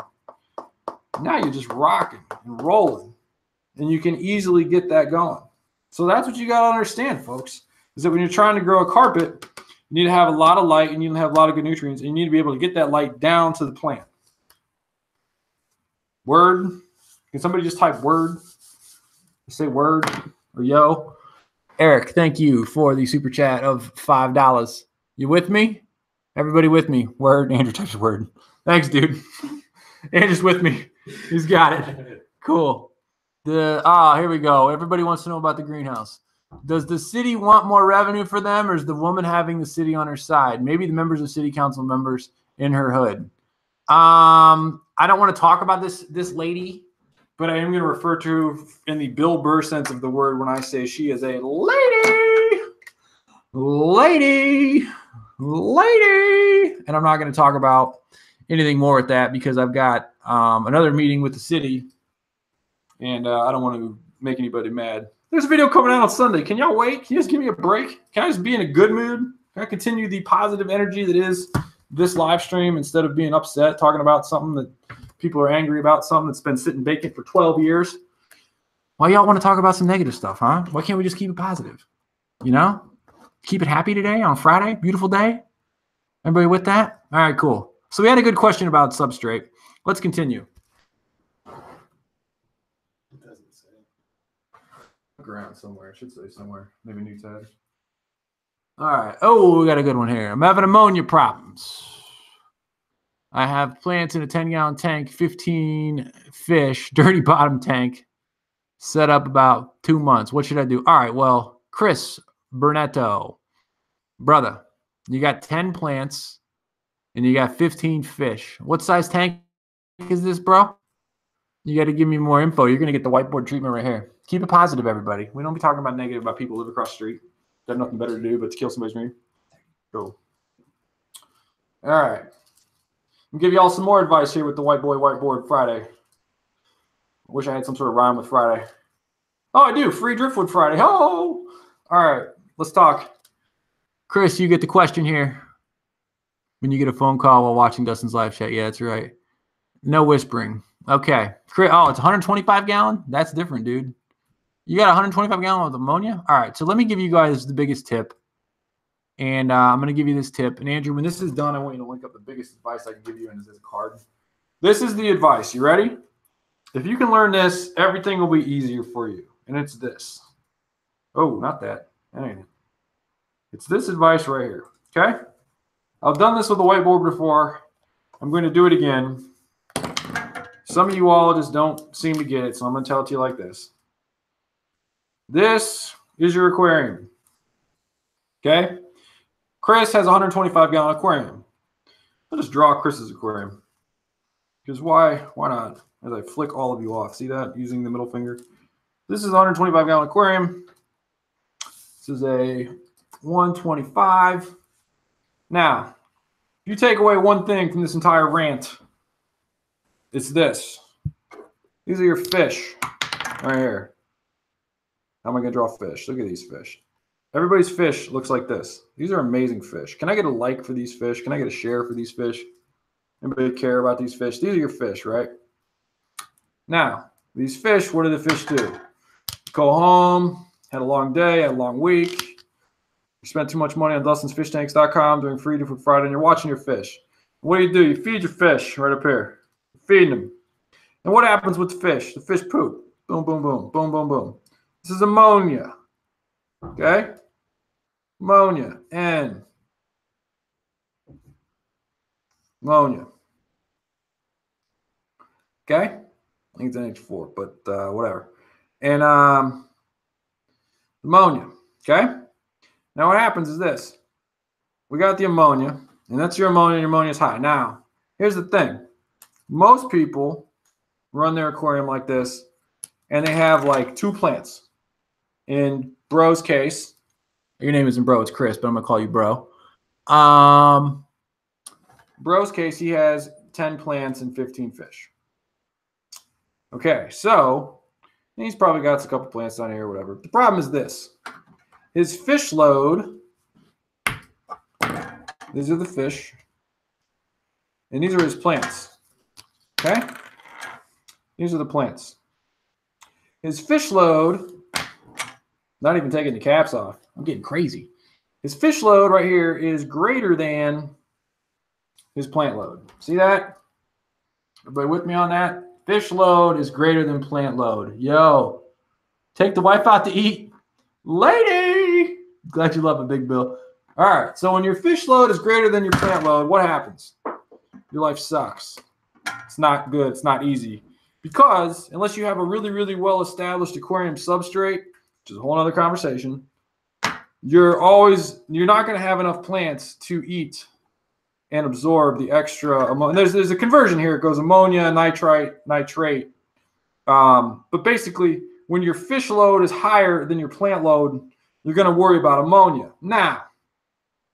Now you're just rocking and rolling, and you can easily get that going. So that's what you got to understand, folks, is that when you're trying to grow a carpet, you need to have a lot of light, and you need to have a lot of good nutrients, and you need to be able to get that light down to the plant. Word. Can somebody just type word? Say word or yo. Eric, thank you for the super chat of $5. You with me? Everybody with me? Word. Andrew types word. Thanks, dude. Andrew's with me. He's got it. Cool. Here we go. Everybody wants to know about the greenhouse. Does the city want more revenue for them, or is the woman having the city on her side? Maybe the members of city council members in her hood. I don't want to talk about this lady, but I am going to refer to her in the Bill Burr sense of the word when I say she is a lady. And I'm not going to talk about anything more with that because I've got another meeting with the city, and I don't want to make anybody mad. There's a video coming out on Sunday. Can y'all wait? Can you just give me a break? Can I just be in a good mood? Can I continue the positive energy that is this live stream instead of being upset, talking about something that people are angry about, something that's been sitting vacant for 12 years? Why y'all want to talk about some negative stuff, huh? Why can't we just keep it positive? You know? Keep it happy today on Friday. Beautiful day. Everybody with that? All right, cool. So we had a good question about substrate. Let's continue. It doesn't say. Look around somewhere. It should say somewhere. Maybe new tab. All right. Oh, we got a good one here. I'm having ammonia problems. I have plants in a 10-gallon tank, 15 fish, dirty bottom tank, set up about 2 months. What should I do? All right. Well, Chris Burnetto, brother, you got 10 plants and you got 15 fish. What size tank is this, bro? You got to give me more info. You're going to get the whiteboard treatment right here. Keep it positive, everybody. We don't be talking about negative about people who live across the street. They have nothing better to do but to kill somebody's dream. Cool. All right. I'll give you all some more advice here with the White Boy Whiteboard Friday. I wish I had some sort of rhyme with Friday. Oh, I do. Free Driftwood Friday. Oh! All right. Let's talk. Chris, you get the question here. When you get a phone call while watching Dustin's live chat. Yeah, that's right. No whispering. Okay. Chris, oh, it's 125 gallon? That's different, dude. You got 125 gallon of ammonia? All right. So let me give you guys the biggest tip. And I'm going to give you this tip. And Andrew, when this is done, I want you to link up the biggest advice I can give you in this card. This is the advice. You ready? If you can learn this, everything will be easier for you. And it's this. Oh, not that. Dang. It's this advice right here. Okay? I've done this with the whiteboard before. I'm going to do it again. Some of you all just don't seem to get it, so I'm going to tell it to you like this. This is your aquarium. Okay? Chris has a 125-gallon aquarium. I'll just draw Chris's aquarium. Because why not? As I flick all of you off. See that? Using the middle finger. This is a 125-gallon aquarium. This is a 125. Now, if you take away one thing from this entire rant, it's this. These are your fish right here. How am I going to draw fish? Look at these fish. Everybody's fish looks like this. These are amazing fish. Can I get a like for these fish? Can I get a share for these fish? Anybody care about these fish? These are your fish, right? Now, these fish, what do the fish do? Go home, had a long day, had a long week. You spent too much money on DustinsFishTanks.com doing Free Food Friday, and you're watching your fish. What do? You feed your fish right up here. You're feeding them. And what happens with the fish? The fish poop. Boom, boom, boom, boom, boom, boom. This is ammonia. Okay? Ammonia. N. Ammonia. Okay? I think it's NH4, but whatever. And ammonia. Okay? Now what happens is this. We got the ammonia, and that's your ammonia, and your ammonia is high. Now, here's the thing. Most people run their aquarium like this, and they have like 2 plants. In Bro's case, your name isn't Bro, it's Chris, but I'm going to call you Bro. Bro's case, he has 10 plants and 15 fish. Okay, so he's probably got a couple plants down here or whatever. The problem is this. His fish load, these are the fish, and these are his plants. Okay? These are the plants. His fish load, not even taking the caps off. I'm getting crazy. His fish load right here is greater than his plant load. See that? Everybody with me on that? Fish load is greater than plant load. Yo, take the wife out to eat. Lady! Glad you love it, Big Bill. All right, so when your fish load is greater than your plant load, what happens? Your life sucks. It's not good. It's not easy. Because unless you have a really, really well-established aquarium substrate, which is a whole other conversation, you're not going to have enough plants to eat and absorb the extra ammonia. There's a conversion here. It goes ammonia, nitrate. But basically, when your fish load is higher than your plant load, you're going to worry about ammonia. Now,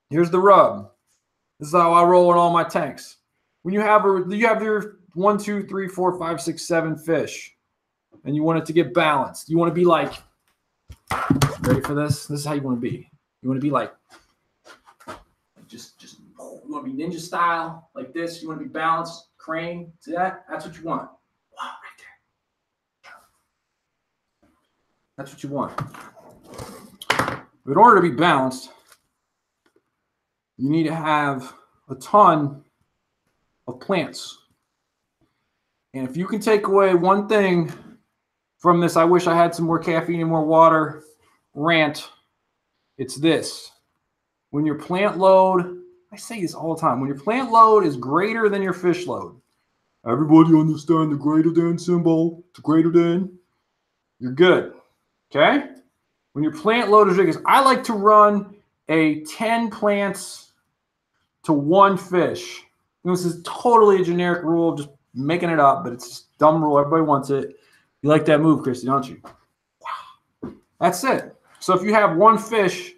here's the rub. This is how I roll in all my tanks. When you have your 1, 2, 3, 4, 5, 6, 7 fish, and you want it to get balanced, you want to be like, ready for this? This is how you want to be. You want to be like just you want to be ninja style, like this. You want to be balanced, crane. See that? That's what you want. Wow, right there. That's what you want. But in order to be balanced, you need to have a ton of plants. And if you can take away one thing from this, I wish I had some more caffeine and more water rant, it's this. When your plant load, I say this all the time, when your plant load is greater than your fish load, everybody understand the greater than symbol, the greater than, you're good, okay? When your plant load is big, I like to run a 10 plants to 1 fish. This is totally a generic rule, just making it up, but it's just a dumb rule. Everybody wants it. You like that move, Christy, don't you? Wow. That's it. So if you have 1 fish,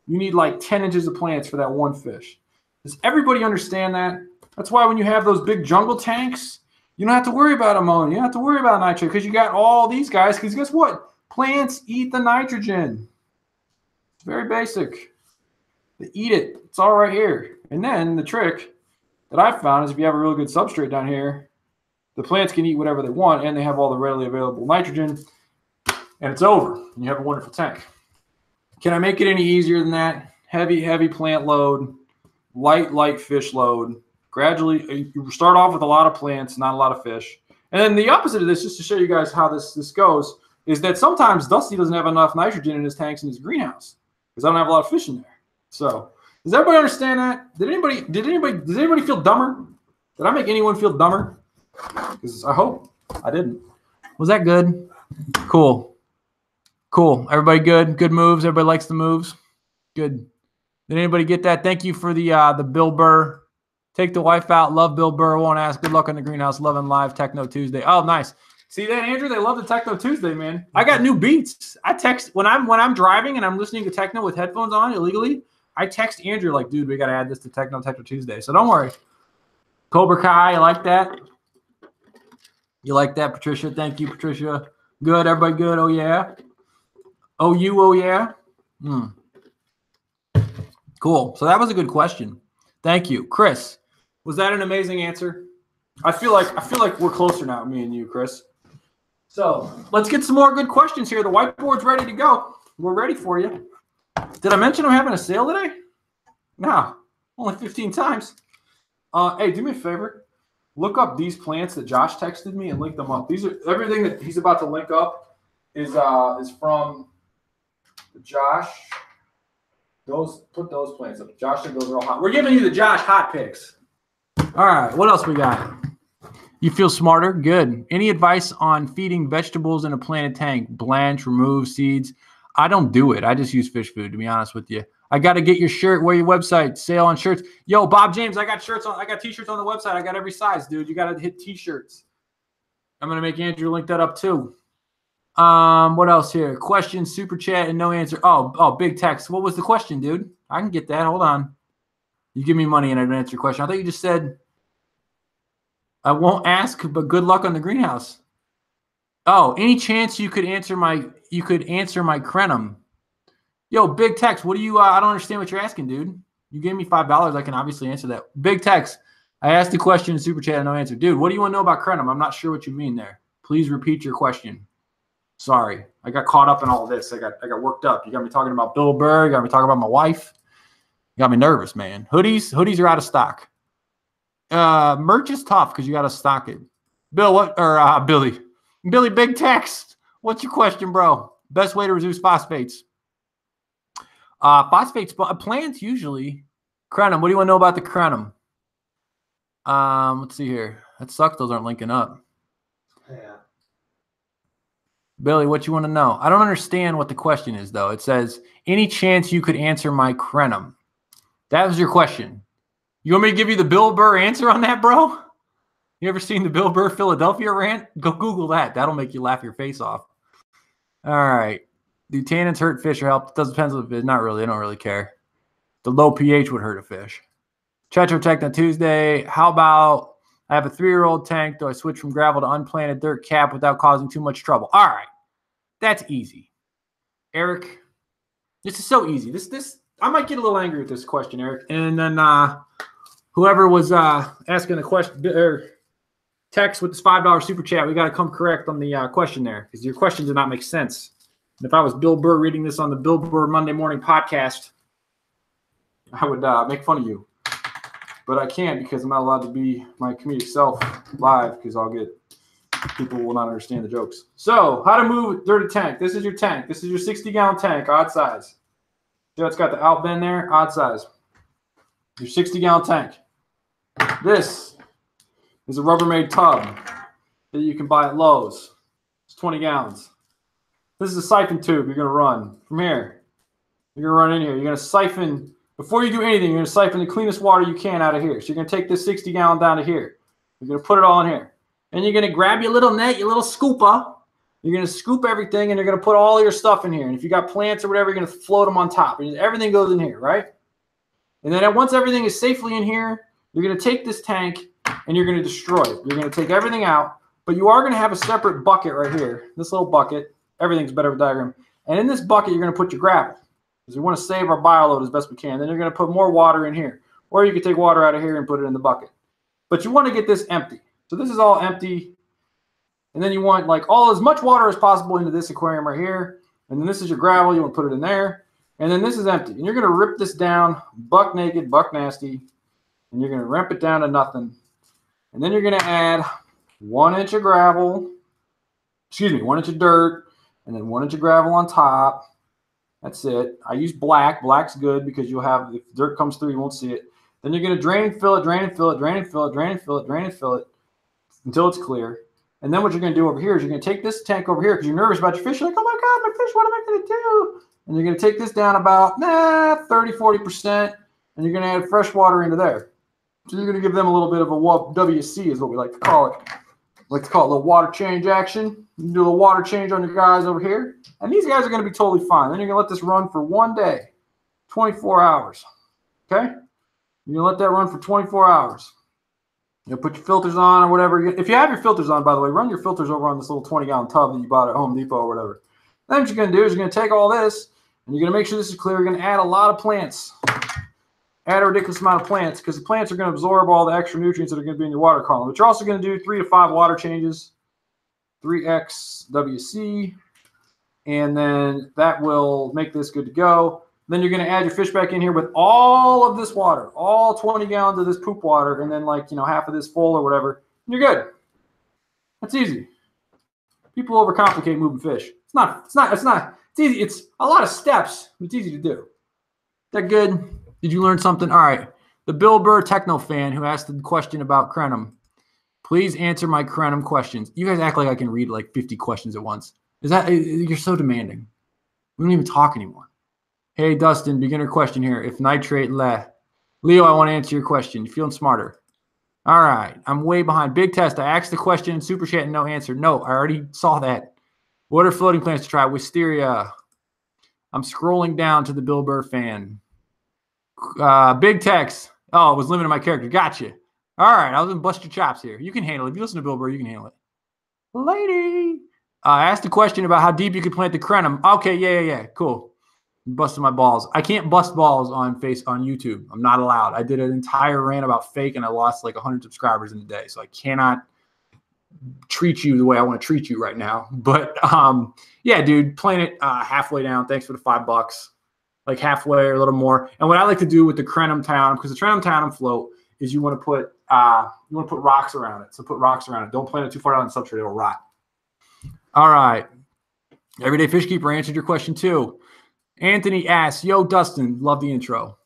you need like 10 inches of plants for that 1 fish. Does everybody understand that? That's why when you have those big jungle tanks, you don't have to worry about ammonia. You don't have to worry about nitrogen because you got all these guys. Because guess what? Plants eat the nitrogen. It's very basic. They eat it. It's all right here. And then the trick that I've found is if you have a really good substrate down here, the plants can eat whatever they want, and they have all the readily available nitrogen, and it's over. And you have a wonderful tank. Can I make it any easier than that? Heavy, heavy plant load, light fish load. Gradually, you start off with a lot of plants, not a lot of fish. And then the opposite of this, just to show you guys how this goes, is that sometimes Dusty doesn't have enough nitrogen in his tanks in his greenhouse because I don't have a lot of fish in there. So does everybody understand that? Does anybody feel dumber? Did I make anyone feel dumber? Because I hope I didn't. Was that good? Cool. Everybody good? Good moves. Everybody likes the moves. Good. Did anybody get that? Thank you for the Bill Burr. Take the wife out. Love Bill Burr. Won't ask. Good luck in the greenhouse. Love and live Techno Tuesday. Oh, nice. See that, Andrew? They love the Techno Tuesday, man. I got new beats. I text when I'm driving and I'm listening to techno with headphones on illegally. I text Andrew like, dude, we got to add this to Techno Tuesday. So don't worry. Cobra Kai, you like that? You like that, Patricia? Thank you, Patricia. Good. Everybody good? Oh, yeah. Oh, you? Oh, yeah. Cool. So that was a good question. Thank you, Chris. Was that an amazing answer? I feel like we're closer now, me and you, Chris. So let's get some more good questions here. The whiteboard's ready to go. We're ready for you. Did I mention I'm having a sale today? No, only 15 times. Hey, do me a favor. Look up these plants that Josh texted me and link them up. These are everything that he's about to link up is from Josh. Put those plants up. Josh said those are all hot. We're giving you the Josh hot picks. All right, what else we got? You feel smarter? Good. Any advice on feeding vegetables in a planted tank? Blanch, remove seeds. I don't do it. I just use fish food, to be honest with you. I got to get your shirt. Where your website? Sale on shirts. Yo, Bob James, I got shirts on. I got t-shirts on the website. I got every size, dude. You got to hit t-shirts. I'm going to make Andrew link that up too. What else here? Question, super chat, and no answer. Oh, big text. What was the question, dude? I can get that. Hold on. You give me money and I don't answer your question. I thought you just said I won't ask, but good luck on the greenhouse. Oh, any chance you could answer my crenum? Yo, Big Tex, what do you I don't understand what you're asking, dude. You gave me $5. I can obviously answer that. Big Tex, I asked the question in Super Chat, no answer. Dude, what do you want to know about crenum? I'm not sure what you mean there. Please repeat your question. Sorry. I got caught up in all this. I got worked up. You got me talking about Bill Burr. You got me talking about my wife. You got me nervous, man. Hoodies are out of stock. Merch is tough because you got to stock it. Bill, Billy, Big Text. What's your question, bro? Best way to reduce phosphates? Phosphates, plants usually. Crenum. What do you want to know about the crenum? Let's see here. That sucks. Those aren't linking up. Yeah. Billy, what you want to know? I don't understand what the question is, though. It says, any chance you could answer my crenum? That was your question. You want me to give you the Bill Burr answer on that, bro? You ever seen the Bill Burr Philadelphia rant? Go Google that. That'll make you laugh your face off. All right. Do tannins hurt fish or help? It doesn't depend on the fish. Not really. I don't really care. The low pH would hurt a fish. Checho checked on Tuesday. How about I have a 3-year-old tank. Do I switch from gravel to unplanted dirt cap without causing too much trouble? All right. That's easy. Eric, this is so easy. This I might get a little angry with this question, Eric. And then whoever was asking the question or text with this $5 super chat, we got to come correct on the question there because your question did not make sense. And if I was Bill Burr reading this on the Bill Burr Monday Morning Podcast, I would make fun of you. But I can't because I'm not allowed to be my comedic self live because people will not understand the jokes. So, how to move dirty tank. This is your tank. This is your 60-gallon tank, odd size. See how it's got the out bend there? Odd size. Your 60-gallon tank. This is a Rubbermaid tub that you can buy at Lowe's. It's 20 gallons. This is a siphon tube you're going to run from here. You're going to run in here. You're going to siphon, before you do anything, you're going to siphon the cleanest water you can out of here. So you're going to take this 60-gallon down to here. You're going to put it all in here. And you're going to grab your little net, your little scooper. You're going to scoop everything, and you're going to put all your stuff in here. And if you got plants or whatever, you're going to float them on top. And everything goes in here, right? And then once everything is safely in here, you're going to take this tank, and you're going to destroy it. You're going to take everything out, but you are going to have a separate bucket right here, this little bucket. Everything's better with diagram. And in this bucket, you're going to put your gravel because we want to save our bioload as best we can. Then you're going to put more water in here, or you can take water out of here and put it in the bucket. But you want to get this empty. So this is all empty. And then you want like as much water as possible into this aquarium right here. And then this is your gravel. You want to put it in there. And then this is empty. And you're going to rip this down buck naked, buck nasty. And you're going to ramp it down to nothing. And then you're going to add 1 inch of gravel. 1 inch of dirt. And then 1 inch of gravel on top. That's it. I use black. Black's good because you'll have, if dirt comes through, you won't see it. Then you're going to drain and fill it, drain and fill it, drain and fill it, drain and fill it, drain and fill it until it's clear. And then what you're going to do over here is you're going to take this tank over here because you're nervous about your fish. You're like, oh my God, my fish, what am I going to do? And you're going to take this down about 30, 40%, and you're going to add fresh water into there. So you're going to give them a little bit of a WC is what we like to call it. We like to call it a little water change action. You can do a little water change on your guys over here. And these guys are going to be totally fine. Then you're going to let this run for 1 day, 24 hours. Okay? You're going to let that run for 24 hours. You'll put your filters on or whatever. If you have your filters on, by the way, run your filters over on this little 20-gallon tub that you bought at Home Depot or whatever. Then what you're going to do is you're going to take all this, and you're going to make sure this is clear. You're going to add a lot of plants. Add a ridiculous amount of plants because the plants are going to absorb all the extra nutrients that are going to be in your water column. But you're also going to do 3 to 5 water changes, 3x WC, and then that will make this good to go. Then you're going to add your fish back in here with all of this water, all 20 gallons of this poop water, and then half of this full or whatever. And you're good. That's easy. People overcomplicate moving fish. It's easy. It's a lot of steps, but it's easy to do. Is that good? Did you learn something? All right. The Bill Burr techno fan who asked the question about crenum. Please answer my crenum questions. You guys act like I can read like 50 questions at once. You're so demanding. We don't even talk anymore. Hey, Dustin, beginner question here. If nitrate, Leo, I want to answer your question. You feeling smarter? All right. I'm way behind. Big test. I asked the question in Super Chat and no answer. No, I already saw that. What are floating plants to try? Wisteria. I'm scrolling down to the Bill Burr fan. Big text. Oh, it was limited my character. Gotcha. All right, I was gonna bust your chops here. You can handle it. If you listen to Bill Burr, you can handle it. Lady. I asked a question about how deep you could plant the crenum. Okay, yeah. Cool. Busting my balls. I can't bust balls on YouTube. I'm not allowed. I did an entire rant about fake and I lost like 100 subscribers in a day. So I cannot treat you the way I want to treat you right now. But yeah, dude, playing it halfway down. Thanks for the $5. Like halfway or a little more. And what I like to do with the crenum town, because the crenum town float is you want to put rocks around it. So put rocks around it. Don't plant it too far down the substrate, it'll rot. All right. Everyday Fish Keeper answered your question too. Anthony asks, yo, Dustin, love the intro.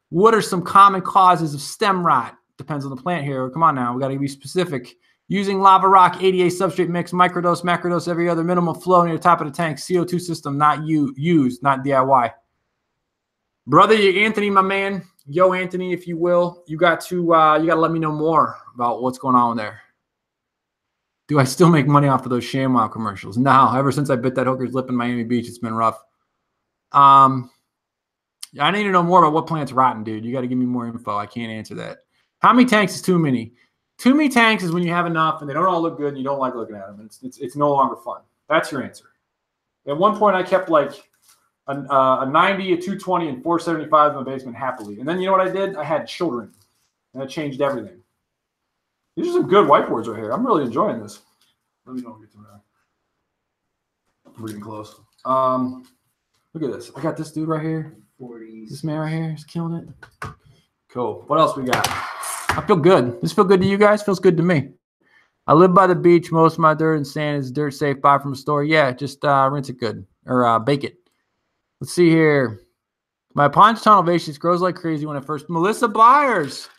What are some common causes of stem rot? Depends on the plant here. Come on now. We got to be specific. Using lava rock, ADA substrate mix, microdose, macrodose, every other minimal flow near the top of the tank, CO2 system, not used, not DIY. Brother, Anthony, my man. Yo, Anthony, if you will. You got to let me know more about what's going on there. Do I still make money off of those ShamWow commercials? No. Ever since I bit that hooker's lip in Miami Beach, it's been rough. I need to know more about what plant's rotten, dude. You got to give me more info. I can't answer that. How many tanks is too many? Too many tanks is when you have enough and they don't all look good and you don't like looking at them. It's no longer fun. That's your answer. At one point, I kept like a 90, a 220, and 475 in my basement happily. And then you know what I did? I had children, and that changed everything. These are some good whiteboards right here. I'm really enjoying this. Let me know when we get to that. We're getting close. Look at this. I got this dude right here. 40s. This man right here is killing it. Cool. What else we got? I feel good. This feel good to you guys? Feels good to me. I live by the beach. Most of my dirt and sand is dirt safe. Buy from a store. Yeah, just rinse it good or bake it. Let's see here. My ponch tunnel vase grows like crazy when I first. Melissa Byers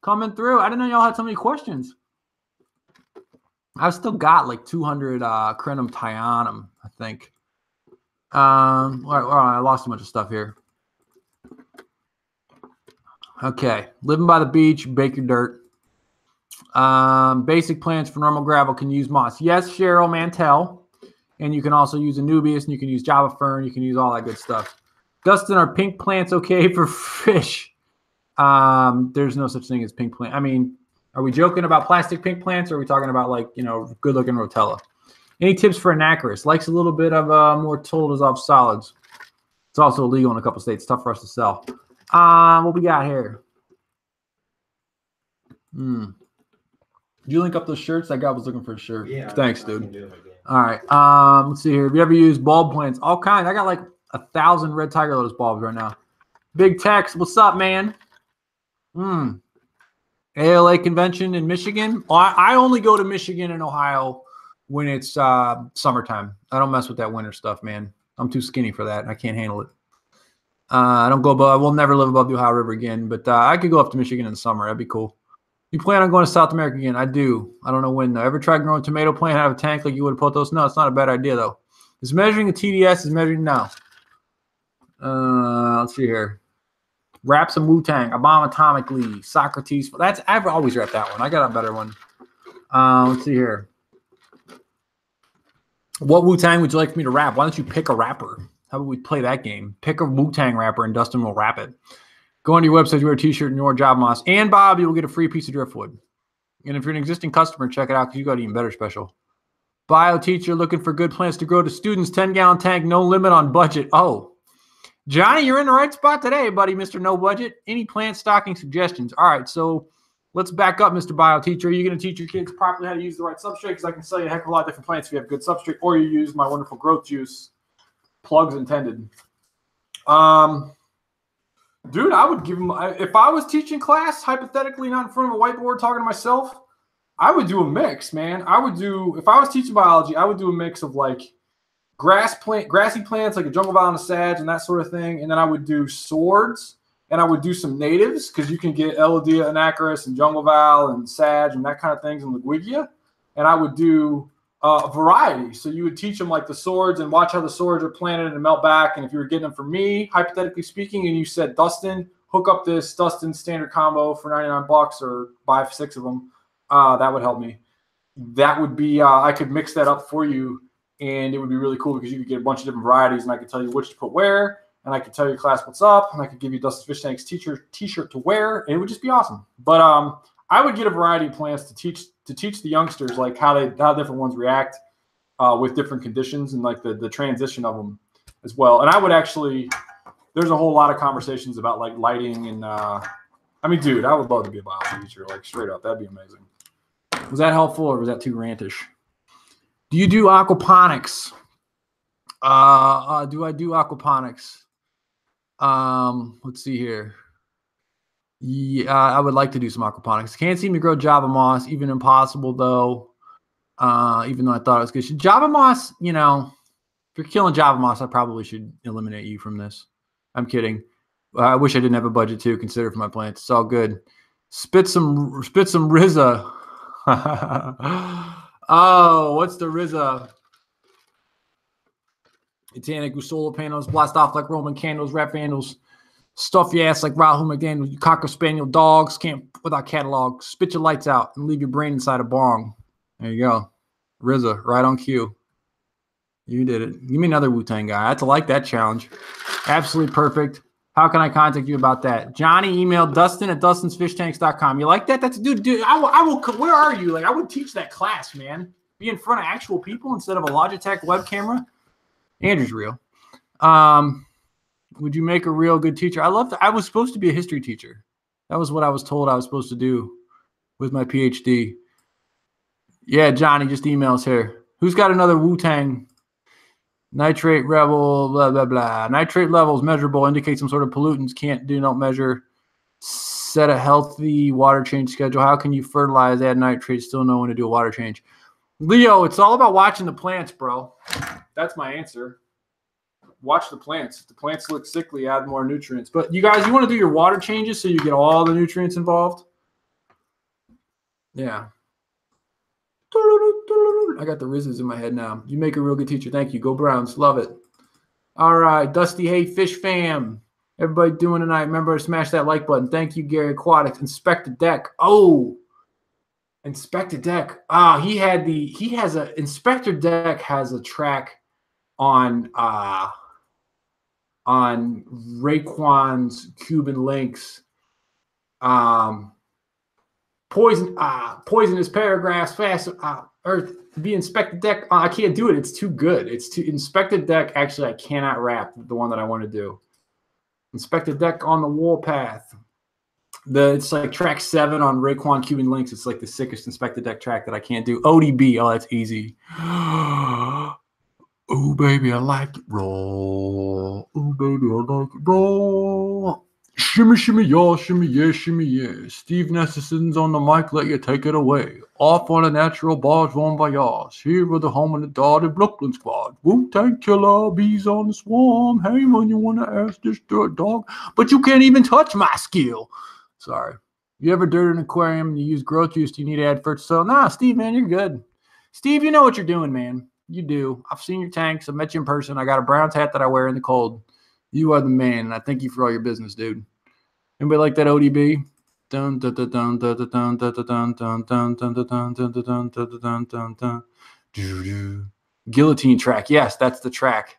coming through. I didn't know y'all had so many questions. I've still got like 200 crenum tyanum, I think. I lost a bunch of stuff here. Okay, living by the beach, bake your dirt. Basic plants for normal gravel can use moss. Yes, Cheryl Mantell. And you can also use Anubias, and you can use Java Fern. You can use all that good stuff. Dustin, are pink plants okay for fish? There's no such thing as pink plant. I mean, are we joking about plastic pink plants, or are we talking about like, good-looking Rotella? Any tips for Anacharis? Likes a little bit of more total dissolved solids. It's also illegal in a couple states. Tough for us to sell. What we got here? Did you link up those shirts? That guy was looking for a shirt. Yeah. Thanks, dude. All right. Let's see here. Have you ever used bulb plants? All kinds. I got like 1,000 red tiger lotus bulbs right now. Big Tex, what's up, man? ALA convention in Michigan. I only go to Michigan and Ohio when it's summertime. I don't mess with that winter stuff, man. I'm too skinny for that. I can't handle it. I don't go above. I will never live above the Ohio River again. But I could go up to Michigan in the summer. That'd be cool. You plan on going to South America again? I do. I don't know when though. Ever tried growing a tomato plant out of a tank like you would have put those? No, it's not a bad idea though. Is measuring the TDS is measuring now. Let's see here. Wrap some Wu-Tang, a bomb atomically, Socrates. I've always wrapped that one. I got a better one. Let's see here. What Wu-Tang would you like for me to wrap? Why don't you pick a rapper? How about we play that game? Pick a Wu-Tang rapper and Dustin will rap it. Go on your website, wear a t-shirt and your job moss. And Bob, you will get a free piece of driftwood. And if you're an existing customer, check it out because you got even better special. Bio teacher looking for good plants to grow to students. 10-gallon tank, no limit on budget. Oh, Johnny, you're in the right spot today, buddy, Mr. No Budget. Any plant stocking suggestions? All right, so let's back up, Mr. Bio teacher. Are you going to teach your kids properly how to use the right substrate? Because I can sell you a heck of a lot of different plants if you have good substrate, or you use my wonderful growth juice. Plugs intended. Dude, I would give them, if I was teaching class, hypothetically not in front of a whiteboard talking to myself, I would do a mix, man. If I was teaching biology, I would do a mix of like grassy plants, like a jungle vile and a sage and that sort of thing. And then I would do swords and I would do some natives because you can get Elodea, Anacharis, and jungle vile and sage and that kind of things in Liguigia. And I would do variety. So you would teach them like the swords and watch how the swords are planted and melt back. And if you were getting them from me, hypothetically speaking, and you said, Dustin, hook up this Dustin standard combo for $99 or buy 6 of them, that would help me. That would be, I could mix that up for you and it would be really cool because you could get a bunch of different varieties and I could tell you which to put where. and I could tell your class what's up, and I could give you Dustin Fish Tank's teacher t-shirt to wear, and it would just be awesome. But I would get a variety of plants to teach the youngsters like how different ones react with different conditions and like the transition of them as well. And I would actually, there's a whole lot of conversations about like lighting and I mean, dude, I would love to be a biology teacher, like straight up. That'd be amazing. Was that helpful or was that too rantish? Do you do aquaponics? Do I do aquaponics? Let's see here. Yeah, I would like to do some aquaponics. Can't seem to grow Java moss, even impossible though. Even though I thought it was good. Java moss, you know, if you're killing Java moss, I probably should eliminate you from this. I'm kidding. I wish I didn't have a budget to consider for my plants. It's all good. Spit some Rizza. Oh, what's the Rizza? Titanic with solar panels, blast off like Roman candles, rap vandals, stuff your ass like Rahul McDaniel, you cocker spaniel dogs, can't without catalog, spit your lights out and leave your brain inside a bong. There you go. Rizza, right on cue. You did it. Give me another Wu-Tang guy. I have to like that challenge. Absolutely perfect. How can I contact you about that? Johnny, email Dustin at dustinsfishtanks.com. You like that? That's dude. I will. Where are you? Like I would teach that class, man. Be in front of actual people instead of a Logitech web camera. Andrew's real. Would you make a real good teacher? I was supposed to be a history teacher. That was what I was told I was supposed to do with my PhD. Yeah, Johnny, just emails here. Who's got another Wu-Tang? Nitrate rebel, blah, blah, blah. Nitrate levels measurable, indicate some sort of pollutants. Don't measure. Set a healthy water change schedule. How can you fertilize, add nitrate, still know when to do a water change? Leo, it's all about watching the plants, bro. That's my answer. Watch the plants. If the plants look sickly, add more nutrients. But you guys, you want to do your water changes so you get all the nutrients involved? Yeah. I got the Rizzes in my head now. You make a real good teacher. Thank you. Go Browns. Love it. All right. Dusty, hey, Fish fam. Everybody doing tonight. Remember to smash that like button. Thank you, Gary Aquatics. Inspect the deck. Oh, Inspector Deck. Inspector Deck has a track on Raekwon's Cuban links. Poisonous paragraphs, fast Earth be Inspector Deck. I can't do it. It's too good. It's too Inspector Deck. Actually, I cannot rap the one that I want to do. Inspector Deck on the Warpath. It's like track 7 on Raekwon Cuban links. It's like the sickest Inspector Deck track that I can't do. ODB. Oh, that's easy. Oh, baby, I like it raw. Oh, baby, I like it raw. Shimmy, shimmy, y'all. Shimmy, yeah, shimmy, yeah. Steve Nessison's on the mic. Let you take it away. Off on a natural barge, one by yours. Here with the home and the daughter, Brooklyn squad. Wu-Tang killer, bees on the swarm. Hey, man, you want to ask this dirt dog? But you can't even touch my skill. Sorry. You ever dirt an aquarium and you use growth juice? Do you need to add fertilizer? Nah, Steve, man, you're good. Steve, you know what you're doing, man. You do. I've seen your tanks. I've met you in person. I got a Browns hat that I wear in the cold. You are the man, and I thank you for all your business, dude. Anybody like that ODB? Dun dun dun dun dun dun dun dun dun dun dun dun dun dun dun. Guillotine track. Yes, that's the track.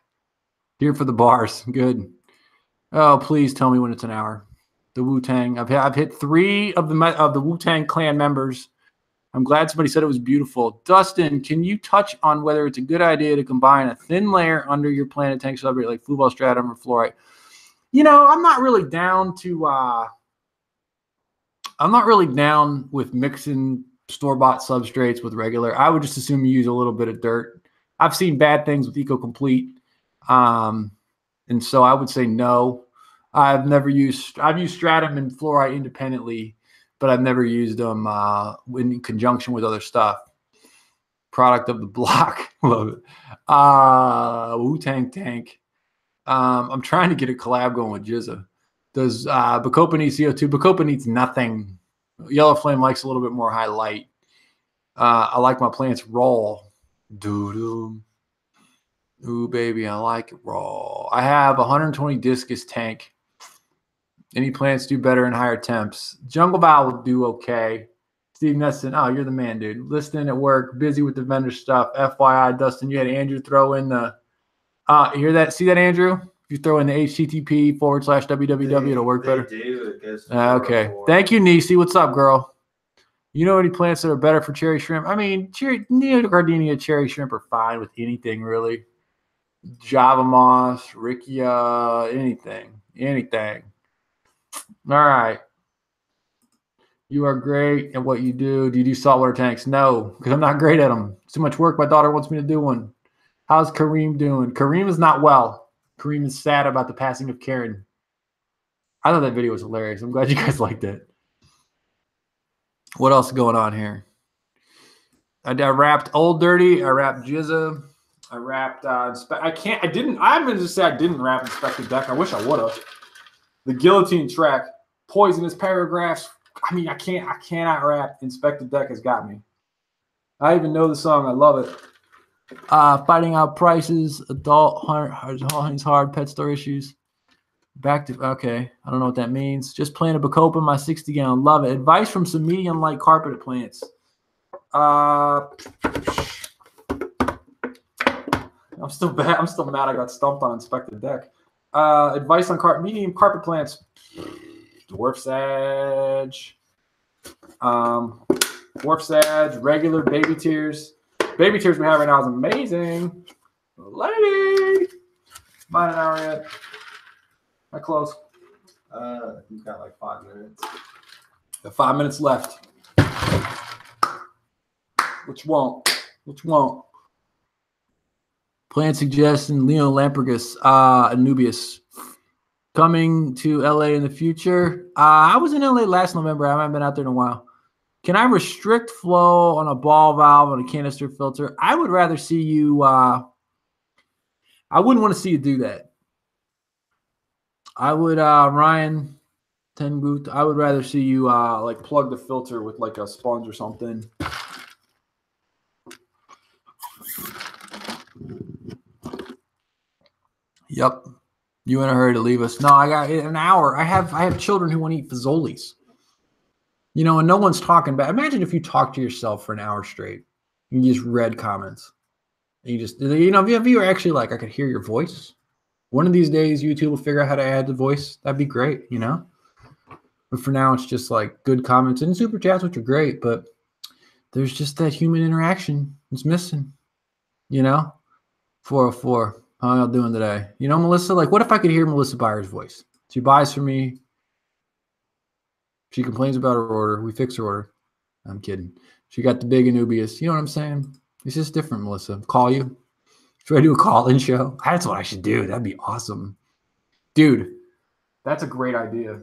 Here for the bars. Good. Oh, please tell me when it's an hour. The Wu-Tang. I've hit 3 of the Wu-Tang Clan members. I'm glad somebody said it was beautiful. Dustin, can you touch on whether it's a good idea to combine a thin layer under your planted tank substrate like fluval stratum or fluorite? You know, I'm not really down with mixing store-bought substrates with regular. I would just assume you use a little bit of dirt. I've seen bad things with EcoComplete. And so I would say no. I've used stratum and fluorite independently, but I've never used them in conjunction with other stuff. Product of the block. Love it. Wu-Tang Tank. I'm trying to get a collab going with Jizza. Does Bacopa need CO2? Bacopa needs nothing. Yellow Flame likes a little bit more high light. I like my plants raw. Doo-doo. Ooh, baby, I like it raw. I have a 120 discus tank. Any plants do better in higher temps. Jungle Bow will do okay. Steve Nesson, oh, you're the man, dude. Listening at work, busy with the vendor stuff. FYI, Dustin, you had Andrew throw in the – hear that? See that, Andrew? If you throw in the HTTP/www, it'll work better. They do. It goes Okay. Thank you, Nisi. What's up, girl? You know any plants that are better for cherry shrimp? I mean, Neogardenia cherry shrimp are fine with anything, really. Java moss, Riccia, anything. All right. You are great at what you do. Do you do saltwater tanks? No, because I'm not great at them. It's too much work. My daughter wants me to do one. How's Kareem doing? Kareem is not well. Kareem is sad about the passing of Karen. I thought that video was hilarious. I'm glad you guys liked it. What else is going on here? I wrapped Old Dirty. I wrapped Jizza. I wrapped I'm going to say I didn't wrap Inspected Deck. I wish I would have. The Guillotine Track. Poisonous Paragraphs. I mean, I cannot rap. Inspected Deck has got me. I even know the song. I love it. Fighting Out Prices. Adult Hunting's Hard. Pet store issues. Okay. I don't know what that means. Just planted Bacopa in my 60-gallon. Love it. Advice from some medium light carpet plants. I'm still bad. I'm still mad I got stumped on Inspected Deck. Advice on medium carpet plants. Dwarf Sage. Dwarf Sage. Regular baby tears. Baby tears we have right now is amazing. Lady. Not an hour yet. Am I close? You've got like 5 minutes. Got 5 minutes left. Which won't. Plan suggestion, Leo Lamprigus, Anubias. Coming to LA in the future. I was in LA last November. I haven't been out there in a while. Can I restrict flow on a ball valve on a canister filter? I would rather see you. I wouldn't want to see you do that. I would, Ryan Tenboot, I would rather see you like plug the filter with like a sponge or something. Yep. You in a hurry to leave us? No, I got an hour. I have children who want to eat fazoli's. You know, and no one's talking about. Imagine if you talk to yourself for an hour straight. You just read comments. And you just, you know, if you were actually like, I could hear your voice. One of these days, YouTube will figure out how to add the voice. That'd be great, you know? But for now, it's just like good comments and super chats, which are great. But there's just that human interaction. It's missing, you know? 404. How y'all doing today? You know, Melissa, like, what if I could hear Melissa Byers' voice? She buys for me. She complains about her order. We fix her order. I'm kidding. She got the big Anubias. You know what I'm saying? It's just different, Melissa. Call you. Should I do a call-in show? That's what I should do. That'd be awesome. Dude, that's a great idea.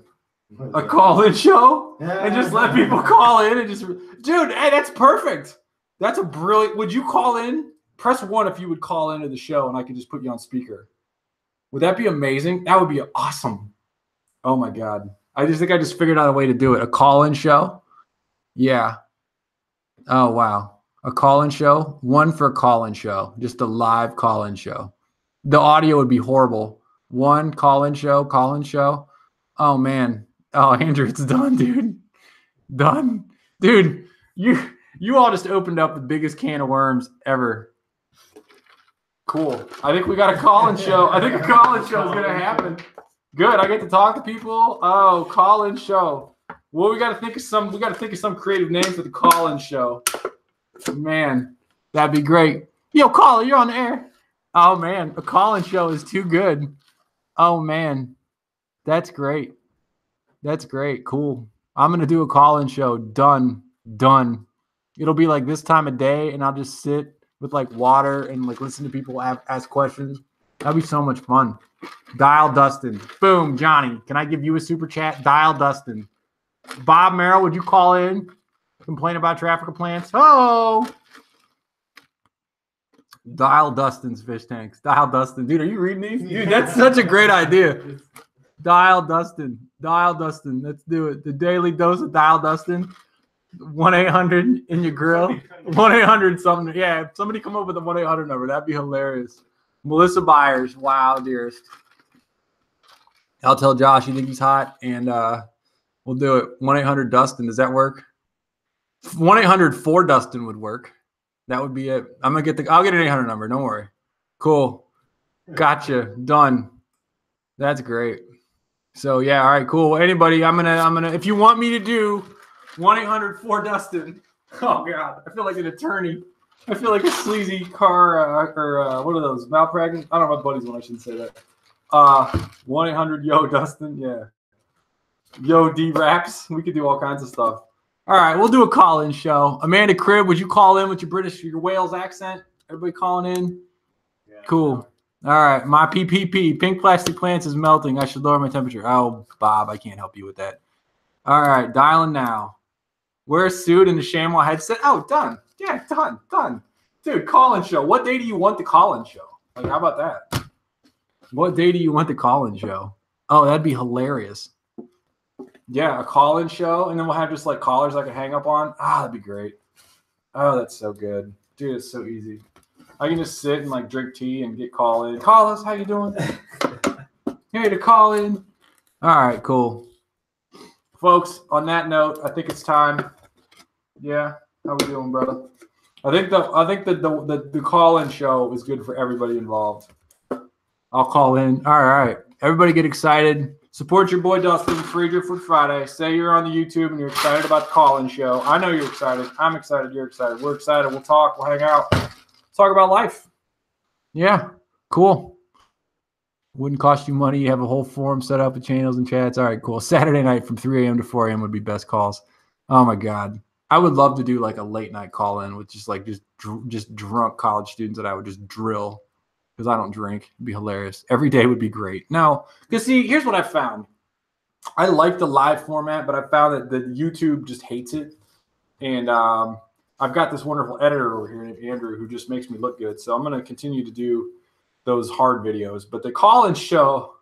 A call-in show? And just let people call in and just... Dude, hey, that's perfect. That's a brilliant... Would you call in? Press 1 if you would call into the show and I could just put you on speaker. Would that be amazing? That would be awesome. Oh, my God. I just think I just figured out a way to do it. A call-in show? Yeah. Oh, wow. A call-in show? 1 for a call-in show. Just a live call-in show. The audio would be horrible. 1 call-in show. Oh, man. Oh, Andrew, it's done, dude. Done. Dude, you all just opened up the biggest can of worms ever. Cool. I think we got a call-in show. I think a call-in show is going to happen. Good. I get to talk to people. Oh, call-in show. Well, we got to think of some creative name for the call-in show. Man, that'd be great. Yo, caller, you're on the air. Oh, man, a call-in show is too good. Oh, man, that's great. That's great. Cool. I'm going to do a call-in show. Done. It'll be like this time of day, and I'll just sit with, like, water and, like, listen to people ask questions. That'd be so much fun. Dial Dustin. Boom, Johnny. Can I give you a super chat? Dial Dustin. Bob Merrill, would you call in? Complain about traffic plants? Oh! Dial Dustin's fish tanks. Dial Dustin. Dude, are you reading these? Dude, that's such a great idea. Dial Dustin. Let's do it. The daily dose of Dial Dustin. 1-800 in your grill. 1-800 something. Yeah, if somebody come up with a 1-800 number. That'd be hilarious. Melissa Byers. Wow, dearest. I'll tell Josh you think he's hot, and we'll do it. 1-800 Dustin. Does that work? 1-800 for Dustin would work. That would be it. I'll get an 800 number. Don't worry. Cool. Gotcha. Done. That's great. So yeah, all right, cool. Anybody, I'm gonna. If you want me to do 1-800-4-Dustin. Oh God, I feel like an attorney. I feel like a sleazy car or what are those malpractice? I don't know my buddy's one. I shouldn't say that. 1-800-YO-Dustin. Yeah. Yo D-Raps. We could do all kinds of stuff. All right, we'll do a call-in show. Amanda Cribb, would you call in with your Wales accent? Everybody calling in? Yeah, Cool. All right, my PPP, pink plastic plants is melting. I should lower my temperature. Oh, Bob, I can't help you with that. All right, dialing now. Wear a suit and a chamois headset. Oh, done. Yeah, done. Dude, call-in show. What day do you want the call-in show? Like, how about that? What day do you want the call-in show? Oh, that'd be hilarious. Yeah, a call-in show, and then we'll have just like callers I can hang up on. Ah, that'd be great. Oh, that's so good. Dude, it's so easy. I can just sit and like drink tea and get call-in. Call us, how you doing? Here to call in. All right, cool. Folks, on that note, I think it's time. Yeah, how we doing, brother? I think the call-in show is good for everybody involved. I'll call in. All right. Everybody get excited. Support your boy Dustin, Free Driftwood Friday. Say you're on the YouTube and you're excited about the call-in show. I know you're excited. I'm excited. You're excited. We're excited. We'll talk. We'll hang out. Talk about life. Yeah, cool. Wouldn't cost you money. You have a whole forum set up with channels and chats. All right, cool. Saturday night from 3 a.m. to 4 a.m. would be best calls. Oh, my God. I would love to do like a late night call-in with just drunk college students that I would just drill. Because I don't drink. It'd be hilarious. Every day would be great. Now, because see, here's what I found. I like the live format, but I found that the YouTube just hates it. And I've got this wonderful editor over here named Andrew who just makes me look good. So I'm going to continue to do those hard videos. But the call-in show,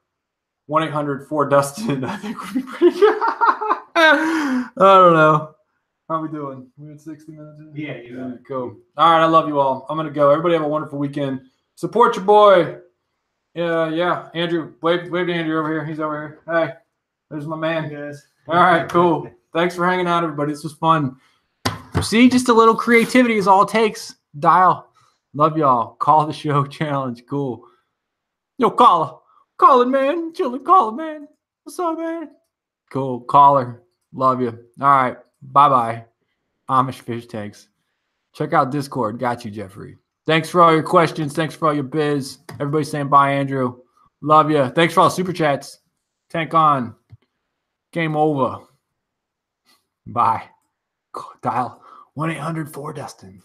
1-800-4-Dustin, I think would be pretty good. I don't know. How we doing? We at 60 minutes in? Yeah. Cool. All right, I love you all. I'm going to go. Everybody have a wonderful weekend. Support your boy. Yeah. Andrew, wave to Andrew over here. He's over here. Hey, there's my man. Hey guys. All right, cool. Thanks for hanging out, everybody. This was fun. See, just a little creativity is all it takes. Dial. Love y'all. Call the show challenge. Cool. Yo, caller. Calling, man. Chilling, calling, man. What's up, man? Cool. Caller. Love you. All right. Bye-bye. Amish fish tanks. Check out Discord. Got you, Jeffrey. Thanks for all your questions. Thanks for all your biz. Everybody saying bye, Andrew. Love you. Thanks for all the super chats. Tank on. Game over. Bye. Dial 1-800-4-Dustin.